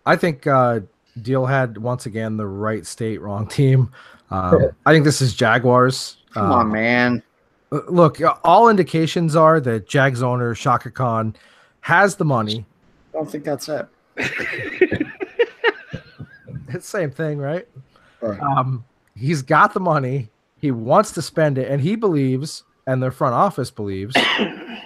I think Deal had, once again, the right state, wrong team. I think this is Jaguars. Come on, man. Look, all indications are that Jags owner Shaka Khan has the money. I don't think that's it. It's the same thing, right? Right. He's got the money. He wants to spend it, and he believes, and their front office believes,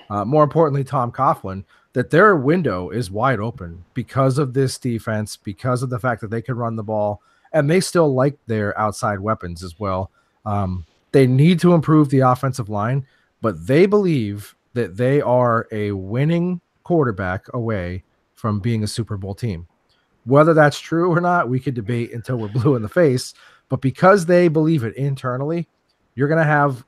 more importantly, Tom Coughlin, that their window is wide open because of this defense, because of the fact that they can run the ball, and they still like their outside weapons as well. They need to improve the offensive line, but they believe that they are a winning quarterback away from being a Super Bowl team. Whether that's true or not, we could debate until we're blue in the face, but because they believe it internally, you're going to have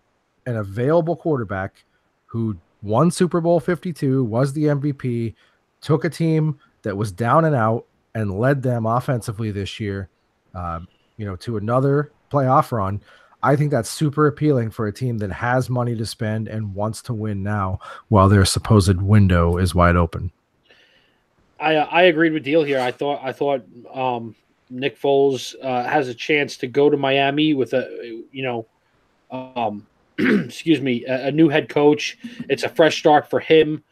an available quarterback who won Super Bowl 52, was the MVP, took a team that was down and out and led them offensively this year, to another playoff run. I think that's super appealing for a team that has money to spend and wants to win now while their supposed window is wide open. I agreed with Deal here. I thought Nick Foles has a chance to go to Miami with excuse me, a new head coach. It's a fresh start for him.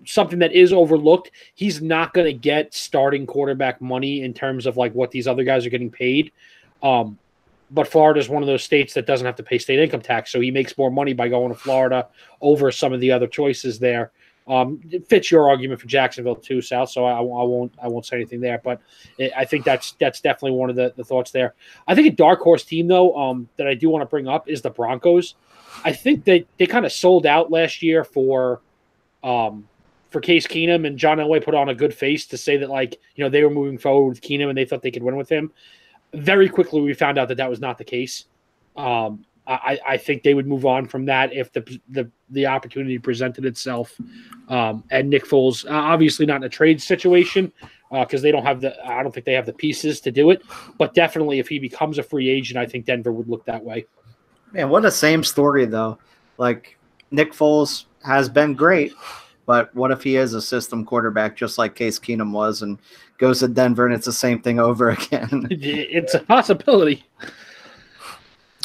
Something that is overlooked. He's not going to get starting quarterback money in terms of like what these other guys are getting paid. But Florida is one of those states that doesn't have to pay state income tax, so he makes more money by going to Florida over some of the other choices there. It fits your argument for Jacksonville too, Sal. So I won't say anything there, but I think that's definitely one of the thoughts there. I think a dark horse team though that I do want to bring up is the Broncos. I think that they kind of sold out last year for Case Keenum, and John Elway put on a good face to say that they were moving forward with Keenum and they thought they could win with him. Very quickly we found out that was not the case. I think they would move on from that if the opportunity presented itself. And Nick Foles, obviously not in a trade situation, because they don't have I don't think they have the pieces to do it. But definitely, if he becomes a free agent, I think Denver would look that way. Man, what a same story though. Like Nick Foles has been great, but what if he is a system quarterback just like Case Keenum was and goes to Denver and it's the same thing over again? It's a possibility.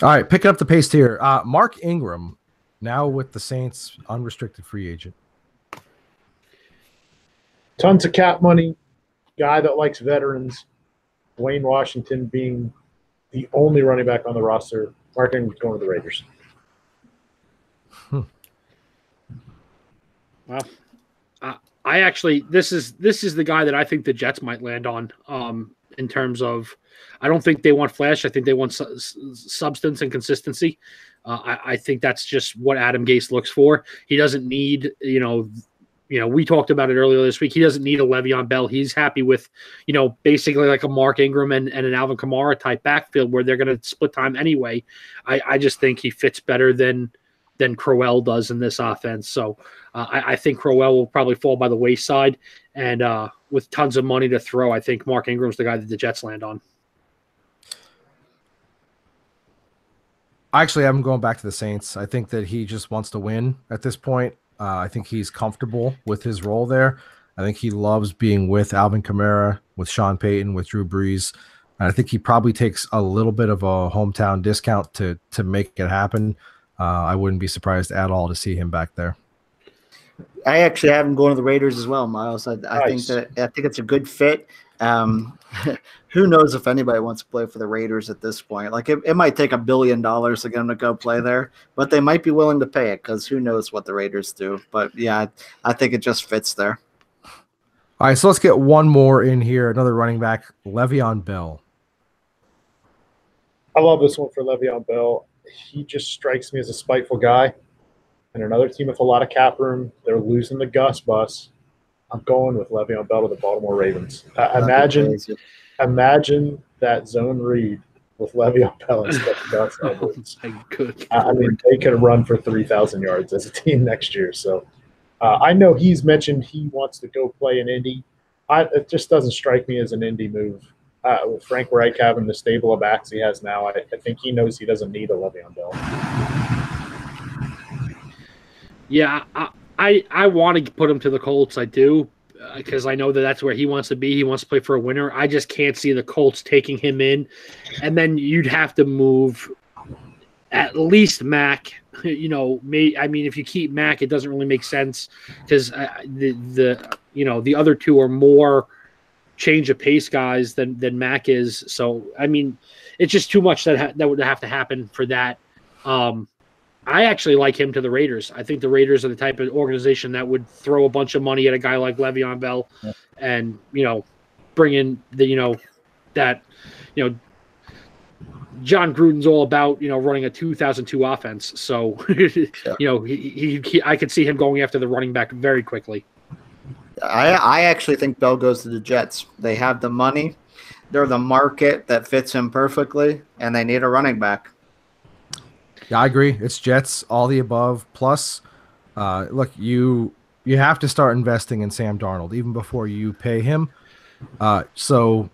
All right, picking up the pace here. Mark Ingram, now with the Saints, unrestricted free agent. Tons of cap money, guy that likes veterans. Dwayne Washington being the only running back on the roster. Mark Ingram's going to the Raiders. Well, I actually this is the guy that I think the Jets might land on. In terms of, I don't think they want flash. I think they want substance and consistency. I think that's just what Adam Gase looks for. He doesn't need, we talked about it earlier this week. He doesn't need a Le'Veon Bell. He's happy with, basically like a Mark Ingram and an Alvin Kamara type backfield where they're going to split time anyway. I just think he fits better than Crowell does in this offense. So I think Crowell will probably fall by the wayside. And with tons of money to throw, I think Mark Ingram's the guy that the Jets land on. Actually, I'm going back to the Saints. I think that he just wants to win at this point. I think he's comfortable with his role there. I think he loves being with Alvin Kamara, with Sean Payton, with Drew Brees. And I think he probably takes a little bit of a hometown discount to make it happen. I wouldn't be surprised at all to see him back there. I actually have him going to the Raiders as well, Miles. I Nice. think it's a good fit. Who knows if anybody wants to play for the Raiders at this point? Like it might take $1 billion to get him to go play there, but they might be willing to pay it because who knows what the Raiders do. But yeah, I think it just fits there. All right, so let's get one more in here. Another running back, Le'Veon Bell. I love this one for Le'Veon Bell. He just strikes me as a spiteful guy. And another team with a lot of cap room, they're losing the Gus bus. I'm going with Le'Veon Bell to the Baltimore Ravens. Imagine that zone read with Le'Veon Bell instead of Gus Edwards. I mean, they could run for 3,000 yards as a team next year. So I know he's mentioned he wants to go play in Indy. It just doesn't strike me as an Indy move. With Frank Reich having the stable of backs he has now, I think he knows he doesn't need a Le'Veon Bell. Yeah, I want to put him to the Colts. I do, because I know that that's where he wants to be. He wants to play for a winner. I just can't see the Colts taking him in. And then you'd have to move at least Mac. If you keep Mac, it doesn't really make sense because the other two are more change of pace guys than Mac is. So, I mean, it's just too much that would have to happen for that. I actually like him to the Raiders. I think the Raiders are the type of organization that would throw a bunch of money at a guy like Le'Veon Bell and, bring in John Gruden's all about, running a 2002 offense. So, I could see him going after the running back very quickly. I actually think Bell goes to the Jets. They have the money. They're the market that fits him perfectly, and they need a running back. Yeah, I agree. It's Jets, all the above. Plus, look, you have to start investing in Sam Darnold even before you pay him. So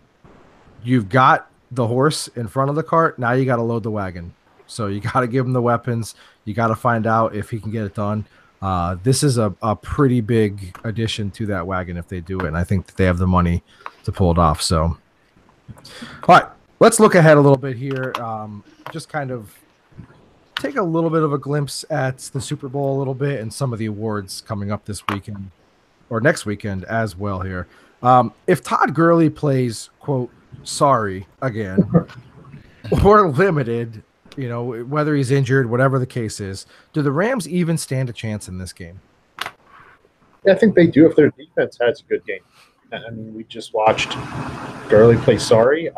you've got the horse in front of the cart. Now you got to load the wagon. So you got to give him the weapons. You got to find out if he can get it done. This is a pretty big addition to that wagon if they do it, and I think that they have the money to pull it off. So, all right, let's look ahead a little bit here. Just kind of take a little bit of a glimpse at the Super Bowl a little bit and some of the awards coming up this weekend or next weekend as well here. If Todd Gurley plays, quote, sorry again, or limited, whether he's injured, whatever the case is, do the Rams even stand a chance in this game? Yeah, I think they do if their defense has a good game. I mean, we just watched Gurley play sorry.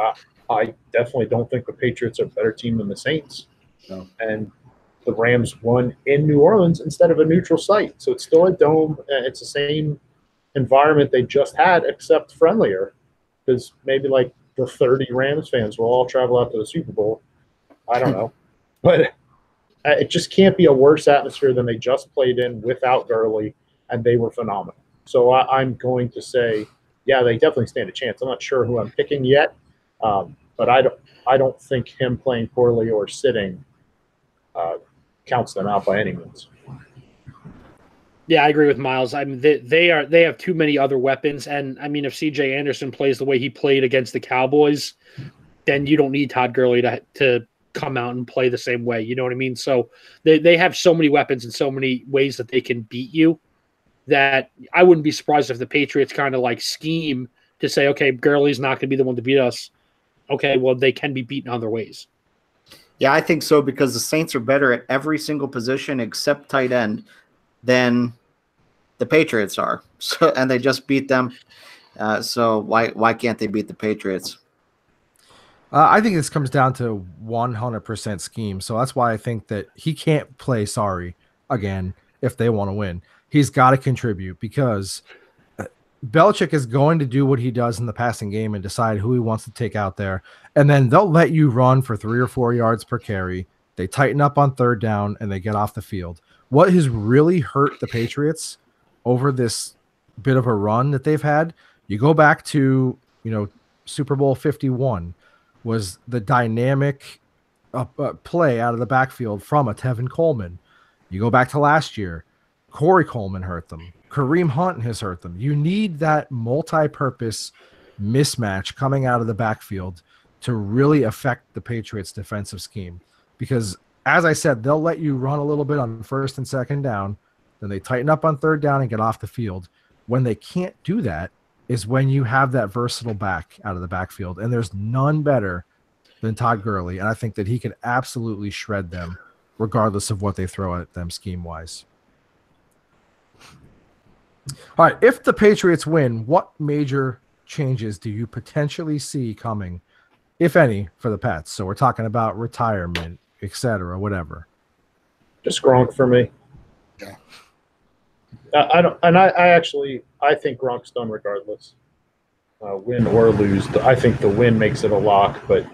I definitely don't think the Patriots are a better team than the Saints. No. And the Rams won in New Orleans instead of a neutral site. So it's still a dome. It's the same environment they just had, except friendlier. Because maybe like the 30 Rams fans will all travel out to the Super Bowl. I don't know. But it just can't be a worse atmosphere than they just played in without Gurley, and they were phenomenal. So I'm going to say yeah, they definitely stand a chance. I'm not sure who I'm picking yet, but I don't think him playing poorly or sitting counts them out by any means. Yeah, I agree with Miles. I mean, they have too many other weapons, and I mean, if C.J. Anderson plays the way he played against the Cowboys, then you don't need Todd Gurley to come out and play the same way. You know what I mean? So they have so many weapons and so many ways that they can beat you that I wouldn't be surprised if the Patriots kind of like scheme to say, okay, Gurley's not going to be the one to beat us. Okay, well, they can be beaten other ways. Yeah, I think so because the Saints are better at every single position except tight end than the Patriots are. So, and they just beat them. So why can't they beat the Patriots? I think this comes down to 100% scheme. So that's why I think that he can't play sorry again if they want to win. He's got to contribute because Belichick is going to do what he does in the passing game and decide who he wants to take out there. And then they'll let you run for 3 or 4 yards per carry. They tighten up on third down and they get off the field. What has really hurt the Patriots over this bit of a run that they've had, you go back to, Super Bowl 51 was the dynamic play out of the backfield from a Tevin Coleman. You go back to last year, Corey Coleman hurt them. Kareem Hunt has hurt them. You need that multi-purpose mismatch coming out of the backfield to really affect the Patriots' defensive scheme. Because, as I said, they'll let you run a little bit on first and second down, then they tighten up on third down and get off the field. When they can't do that is when you have that versatile back out of the backfield, and there's none better than Todd Gurley, and I think that he can absolutely shred them regardless of what they throw at them scheme-wise. All right, if the Patriots win, what major changes do you potentially see coming, if any, for the Pats? So we're talking about retirement, etc., whatever. Just Gronk for me. Yeah. I think Gronk's done regardless, win or lose. I think the win makes it a lock, but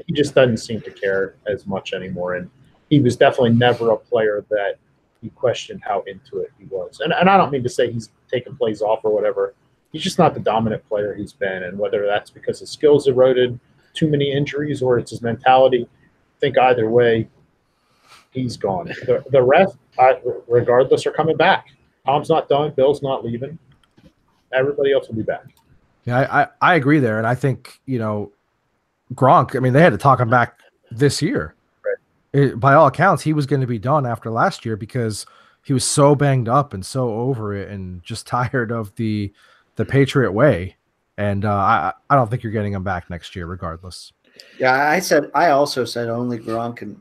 he just doesn't seem to care as much anymore. And he was definitely never a player that you questioned how into it he was. And I don't mean to say he's taking plays off or whatever. He's just not the dominant player he's been. And whether that's because his skills eroded, too many injuries, or it's his mentality, I think either way, he's gone. The rest, regardless, are coming back. Tom's not done. Bill's not leaving. Everybody else will be back. Yeah, I agree there. And I think, Gronk, I mean, they had to talk him back this year. By all accounts, he was going to be done after last year because he was so banged up and so over it and just tired of the Patriot way. And I don't think you're getting him back next year regardless. Yeah, I also said only Gronk and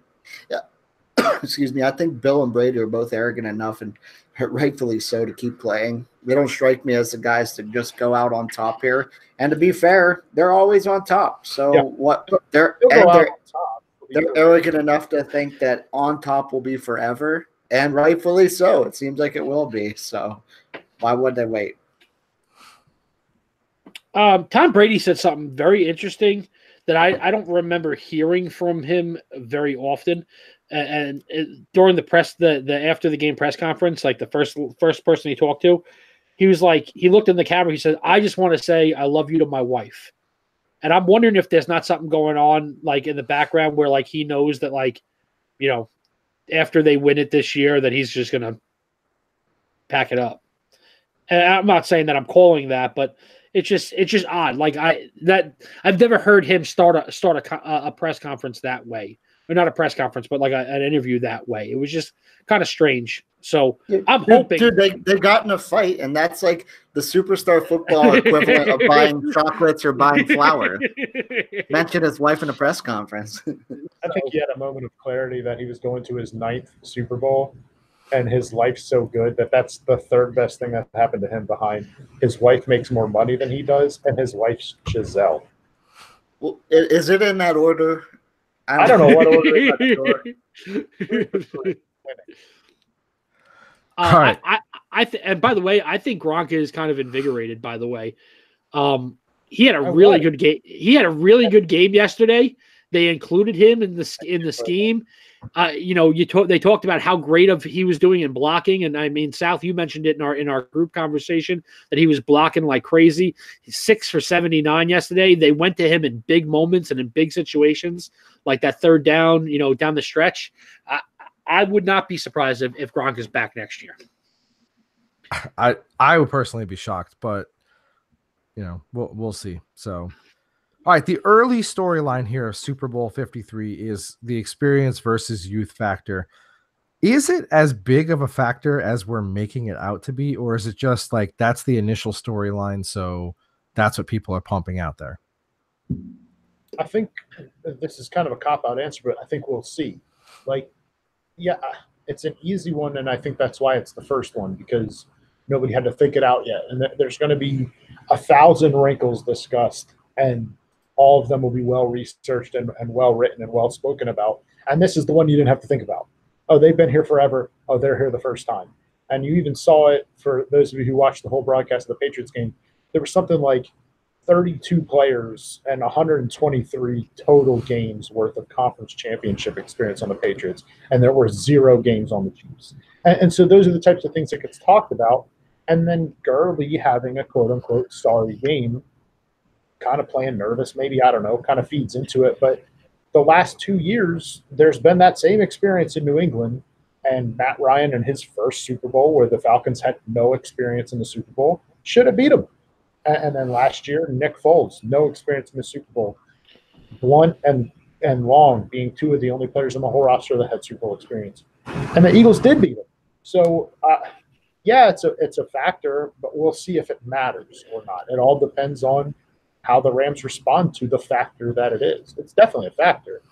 excuse me. I think Bill and Brady are both arrogant enough and rightfully so to keep playing. They don't strike me as the guys to just go out on top here. And to be fair, they're always on top. So they're arrogant enough to think that on top will be forever, and rightfully so. It seems like it will be. So why would they wait? Tom Brady said something very interesting that I don't remember hearing from him very often. And during the after the game press conference, like the first person he talked to, he was like, he looked in the camera. He said, "I just want to say I love you to my wife." And I'm wondering if there's not something going on like in the background where like he knows that like, after they win it this year, that he's just gonna pack it up. And I'm not saying that I'm calling that, but it's just odd. Like I've never heard him start a press conference that way. Or not a press conference, but like an interview that way. It was just kind of strange. So I'm hoping. Dude, they got in a fight, and that's like the superstar football equivalent of buying chocolates or buying flowers. Mentioned his wife in a press conference. I think he had a moment of clarity that he was going to his 9th Super Bowl, and his life's so good that that's the third best thing that happened to him behind his wife makes more money than he does, and his wife's Giselle. Well, is it in that order? I don't know what order. And by the way, I think Gronk is kind of invigorated. By the way, he had a really good game. He had a really good game yesterday. They included him in the scheme. They talked about how great he was doing in blocking, and I mean, South, you mentioned it in our group conversation that he was blocking like crazy. He's 6 for 79 yesterday. They went to him in big moments and in big situations, like that third down, down the stretch. I would not be surprised if Gronk is back next year. I would personally be shocked, but we'll see. So. All right, the early storyline here of Super Bowl 53 is the experience versus youth factor. Is it as big of a factor as we're making it out to be, or is it just like that's the initial storyline, so that's what people are pumping out there? I think this is kind of a cop-out answer, but I think we'll see. It's an easy one, and I think that's why it's the first one, because nobody had to think it out yet. And there's going to be 1,000 wrinkles discussed, and all of them will be well-researched and well-written and well-spoken about. And this is the one you didn't have to think about. Oh, they've been here forever. Oh, they're here the first time. And you even saw it for those of you who watched the whole broadcast of the Patriots game. There was something like 32 players and 123 total games worth of conference championship experience on the Patriots. And there were 0 games on the Chiefs. And so those are the types of things that gets talked about. And then Gurley having a quote-unquote sorry game, kind of playing nervous, maybe, I don't know, kind of feeds into it. But the last 2 years, there's been that same experience in New England, and Matt Ryan in his first Super Bowl, where the Falcons had no experience in the Super Bowl, should have beat them. And then last year, Nick Foles, no experience in the Super Bowl. Blunt and Long being 2 of the only players on the whole roster that had Super Bowl experience. And the Eagles did beat them. So, it's a factor, but we'll see if it matters or not. It all depends on how the Rams respond to the factor that it is. It's definitely a factor.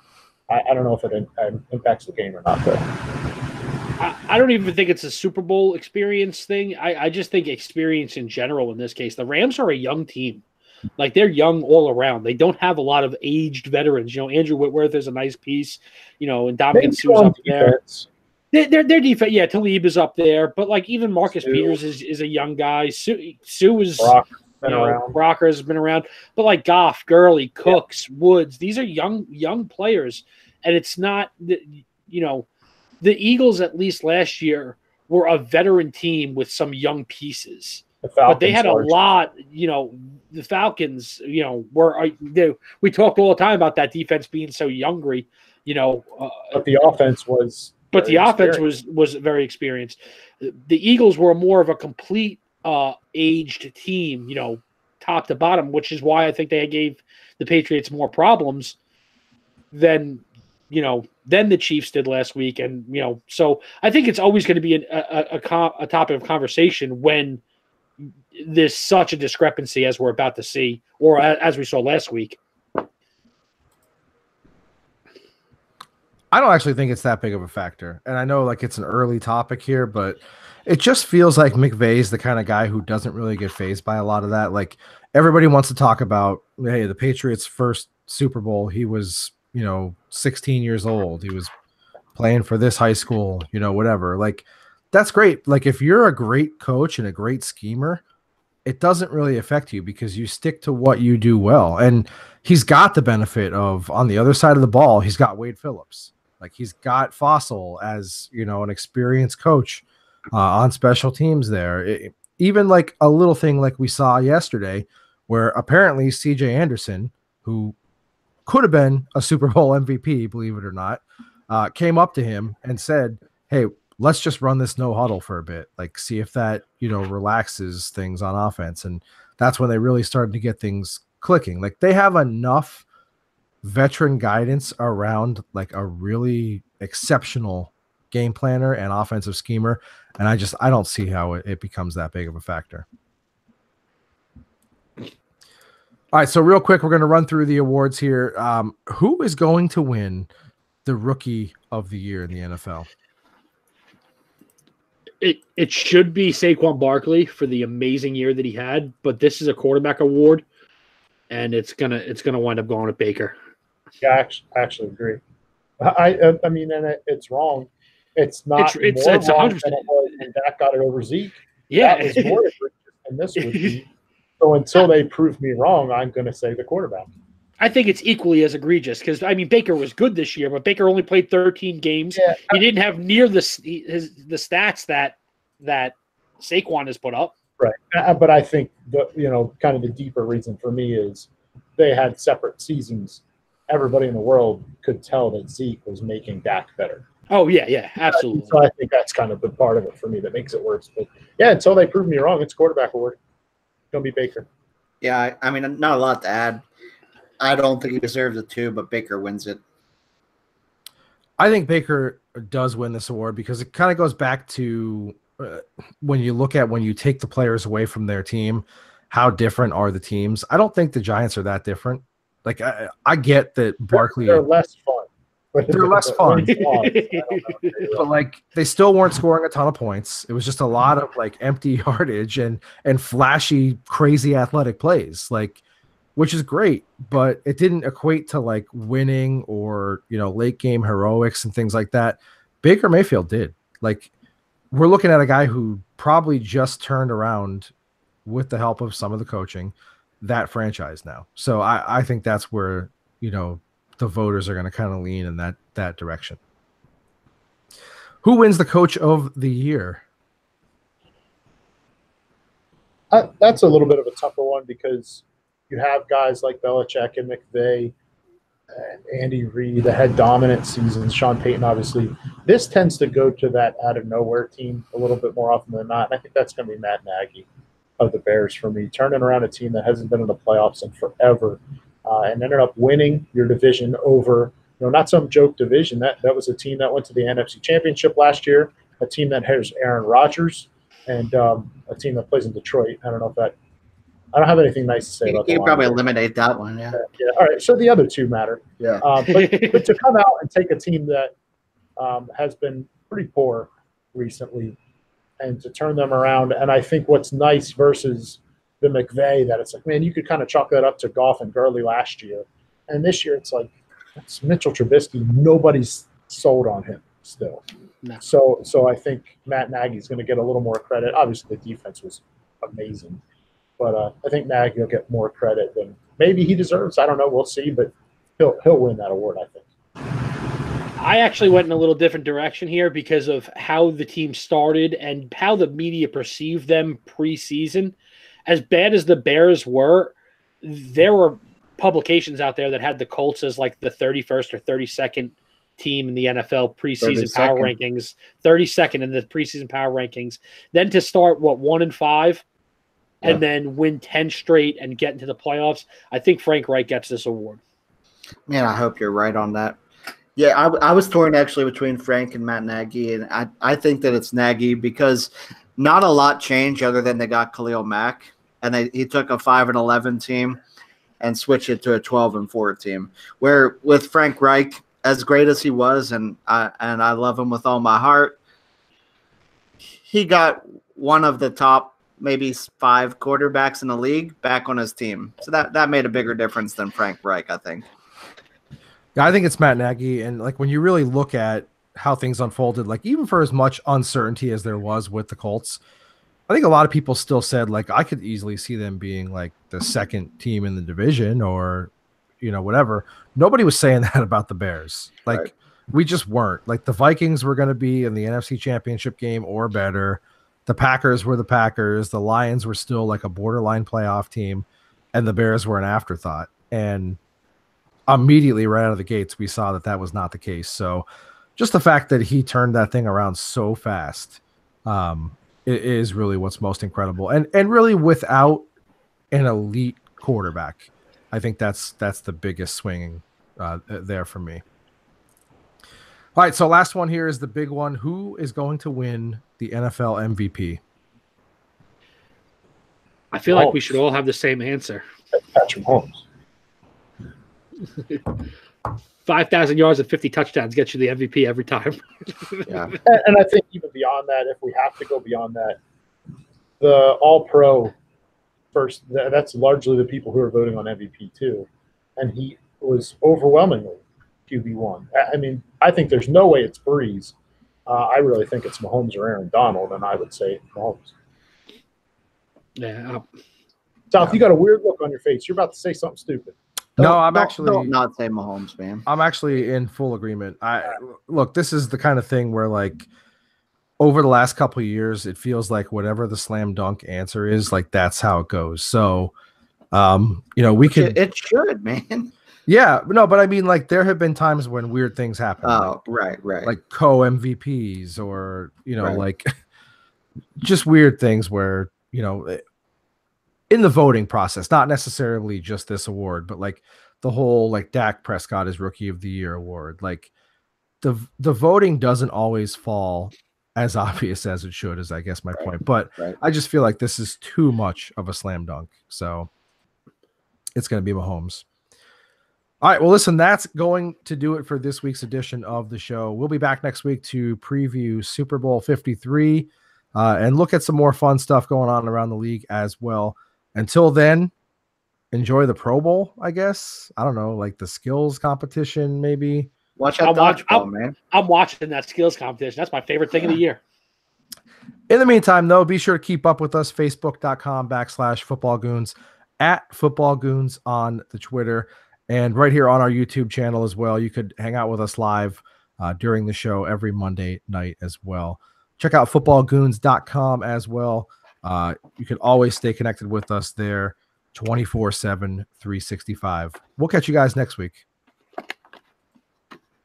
I don't know if it impacts the game or not, though. I don't even think it's a Super Bowl experience thing. I just think experience in general in this case. The Rams are a young team. Like, they're young all around. They don't have a lot of aged veterans. Andrew Whitworth is a nice piece, and Dominican Sue's up there. Their defense, Talib is up there. But, like, even Marcus Peters is a young guy. Sue is – Rocker has been around, but like Goff, Gurley, Cooks, Woods, these are young players, and it's not the Eagles, at least last year, were a veteran team with some young pieces, but they had a lot. The Falcons, we talked all the time about that defense being so youngry, but the offense was. But the offense was very experienced. The Eagles were more of a complete aged team, top to bottom, which is why I think they gave the Patriots more problems than the Chiefs did last week. And, so I think it's always going to be a topic of conversation when there's such a discrepancy as we're about to see, or as we saw last week. I don't actually think it's that big of a factor. And I know it's an early topic here, but it just feels like McVay's the kind of guy who doesn't really get fazed by a lot of that. Like, everybody wants to talk about, hey, the Patriots' first Super Bowl, he was, 16 years old. He was playing for this high school, whatever. Like, that's great. Like, if you're a great coach and a great schemer, it doesn't really affect you because you stick to what you do well. And he's got the benefit of, on the other side of the ball, he's got Wade Phillips. Like, he's got Fossil as, an experienced coach on special teams there. Even like a little thing like we saw yesterday where apparently CJ Anderson, who could have been a Super Bowl MVP, believe it or not, came up to him and said, hey, let's just run this no huddle for a bit. Like, see if that, relaxes things on offense. And that's when they really started to get things clicking. Like, they have enough veteran guidance around like a really exceptional game planner and offensive schemer. And I don't see how it becomes that big of a factor. All right. So real quick, we're going to run through the awards here. Who is going to win the Rookie of the Year in the NFL? It should be Saquon Barkley for the amazing year that he had, but this is a quarterback award, and it's gonna wind up going to Baker. Yeah, I actually agree. I mean, and it's wrong. It's not it's more 100%. wrong than it was when Dak got it over Zeke. Yeah, that was more egregious than this would be. So until they prove me wrong, I'm going to say the quarterback. I think it's equally as egregious because Baker was good this year, but Baker only played 13 games. Yeah. He didn't have near the stats that Saquon has put up. Right, but I think kind of the deeper reason for me is they had separate seasons. Everybody in the world could tell that Zeke was making Dak better. Oh yeah, absolutely. So I think that's kind of the part of it for me that makes it worse. But yeah, until they prove me wrong, it's quarterback award. It's gonna be Baker. Yeah, not a lot to add. I don't think he deserves it too, but Baker wins it. I think Baker does win this award because it kind of goes back to when you take the players away from their team, how different are the teams? I don't think the Giants are that different. Like I get that Barkley. They're less fun. They're less fun. But like they still weren't scoring a ton of points. It was just a lot of like empty yardage and flashy, crazy athletic plays. Like, which is great, but it didn't equate to like winning or late game heroics and things like that. Baker Mayfield did. Like, we're looking at a guy who probably just turned around with the help of some of the coaching that franchise now. So I think that's where the voters are going to kind of lean in that direction. Who wins the coach of the year? That's a little bit of a tougher one because you have guys like Belichick and McVay and Andy Reid that had dominant seasons. Sean Payton, obviously. This tends to go to that out of nowhere team a little bit more often than not. And I think that's going to be Matt Nagy of the Bears for me, turning around a team that hasn't been in the playoffs in forever. And ended up winning your division over, not some joke division. That was a team that went to the NFC Championship last year, a team that has Aaron Rodgers, and a team that plays in Detroit. I don't have anything nice to say about that. You probably eliminate that one, yeah. All right, so the other two matter. Yeah. But to come out and take a team that has been pretty poor recently and to turn them around, and I think what's nice versus the McVay, that it's like, man, you could kind of chalk that up to Goff and Gurley last year. And this year it's like, it's Mitchell Trubisky. Nobody's sold on him still. No. So I think Matt Nagy's going to get a little more credit. Obviously, the defense was amazing. But I think Nagy will get more credit than maybe he deserves. I don't know. We'll see. But he'll win that award, I think. I actually went in a little different direction here because of how the team started and how the media perceived them preseason. As bad as the Bears were, there were publications out there that had the Colts as like the 31st or 32nd team in the NFL preseason 32nd. Power rankings, 32nd in the preseason power rankings. Then to start 1-5 and then win 10 straight and get into the playoffs. I think Frank Reich gets this award. Man, I hope you're right on that. Yeah, I was torn actually between Frank and Matt Nagy, and I think that it's Nagy because not a lot changed other than they got Khalil Mack, and he took a 5-11 team and switched it to a 12-4 team. Where with Frank Reich, as great as he was, and I love him with all my heart, he got one of the top maybe 5 quarterbacks in the league back on his team. So that made a bigger difference than Frank Reich, I think. Yeah, I think it's Matt Nagy, and like when you really look at how things unfolded, like even for as much uncertainty as there was with the Colts, I think a lot of people still said like I could easily see them being like the second team in the division or whatever. Nobody was saying that about the Bears. Like right. We just weren't. Like the Vikings were going to be in the NFC Championship game or better. The Packers were the Packers. The Lions were still like a borderline playoff team, and the Bears were an afterthought. And immediately right out of the gates, we saw that was not the case. So just the fact that he turned that thing around so fast is really what's most incredible. And really without an elite quarterback, I think that's the biggest swinging there for me. All right, so last one here is the big one. Who is going to win the NFL MVP? I feel like we should all have the same answer. Patrick Mahomes. 5,000 yards and 50 touchdowns gets you the MVP every time. Yeah, and I think even beyond that, if we have to go beyond that, the All-Pro first, that's largely the people who are voting on MVP too, and he was overwhelmingly QB1. I mean, I think there's no way it's Breeze. I really think it's Mahomes or Aaron Donald, and I would say Mahomes. Yeah. South, you got a weird look on your face. You're about to say something stupid. No, I'm Don't actually not say Mahomes, man. I'm actually in full agreement. Look, this is the kind of thing where like over the last couple of years, it feels like whatever the slam dunk answer is, like that's how it goes. So, we could. It should, man. Yeah, no, but I mean, like there have been times when weird things happen. Oh, right. Like co MVPs, or Right. like just weird things where in the voting process, not necessarily just this award, but like the whole like Dak Prescott is Rookie of the Year award. Like the voting doesn't always fall as obvious as it should, is I guess my point. But I just feel like this is too much of a slam dunk. So it's going to be Mahomes. All right. Well, listen, that's going to do it for this week's edition of the show. We'll be back next week to preview Super Bowl 53 and look at some more fun stuff going on around the league as well. Until then, enjoy the Pro Bowl, I guess. I don't know, like the skills competition, maybe. Watch out, dodgeball, man. I'm watching that skills competition. That's my favorite thing of the year. In the meantime, though, be sure to keep up with us, facebook.com/footballgoons, @footballgoons on the Twitter, and right here on our YouTube channel as well. You could hang out with us live during the show every Monday night as well. Check out footballgoons.com as well. You can always stay connected with us there 24/7, 365. We'll catch you guys next week.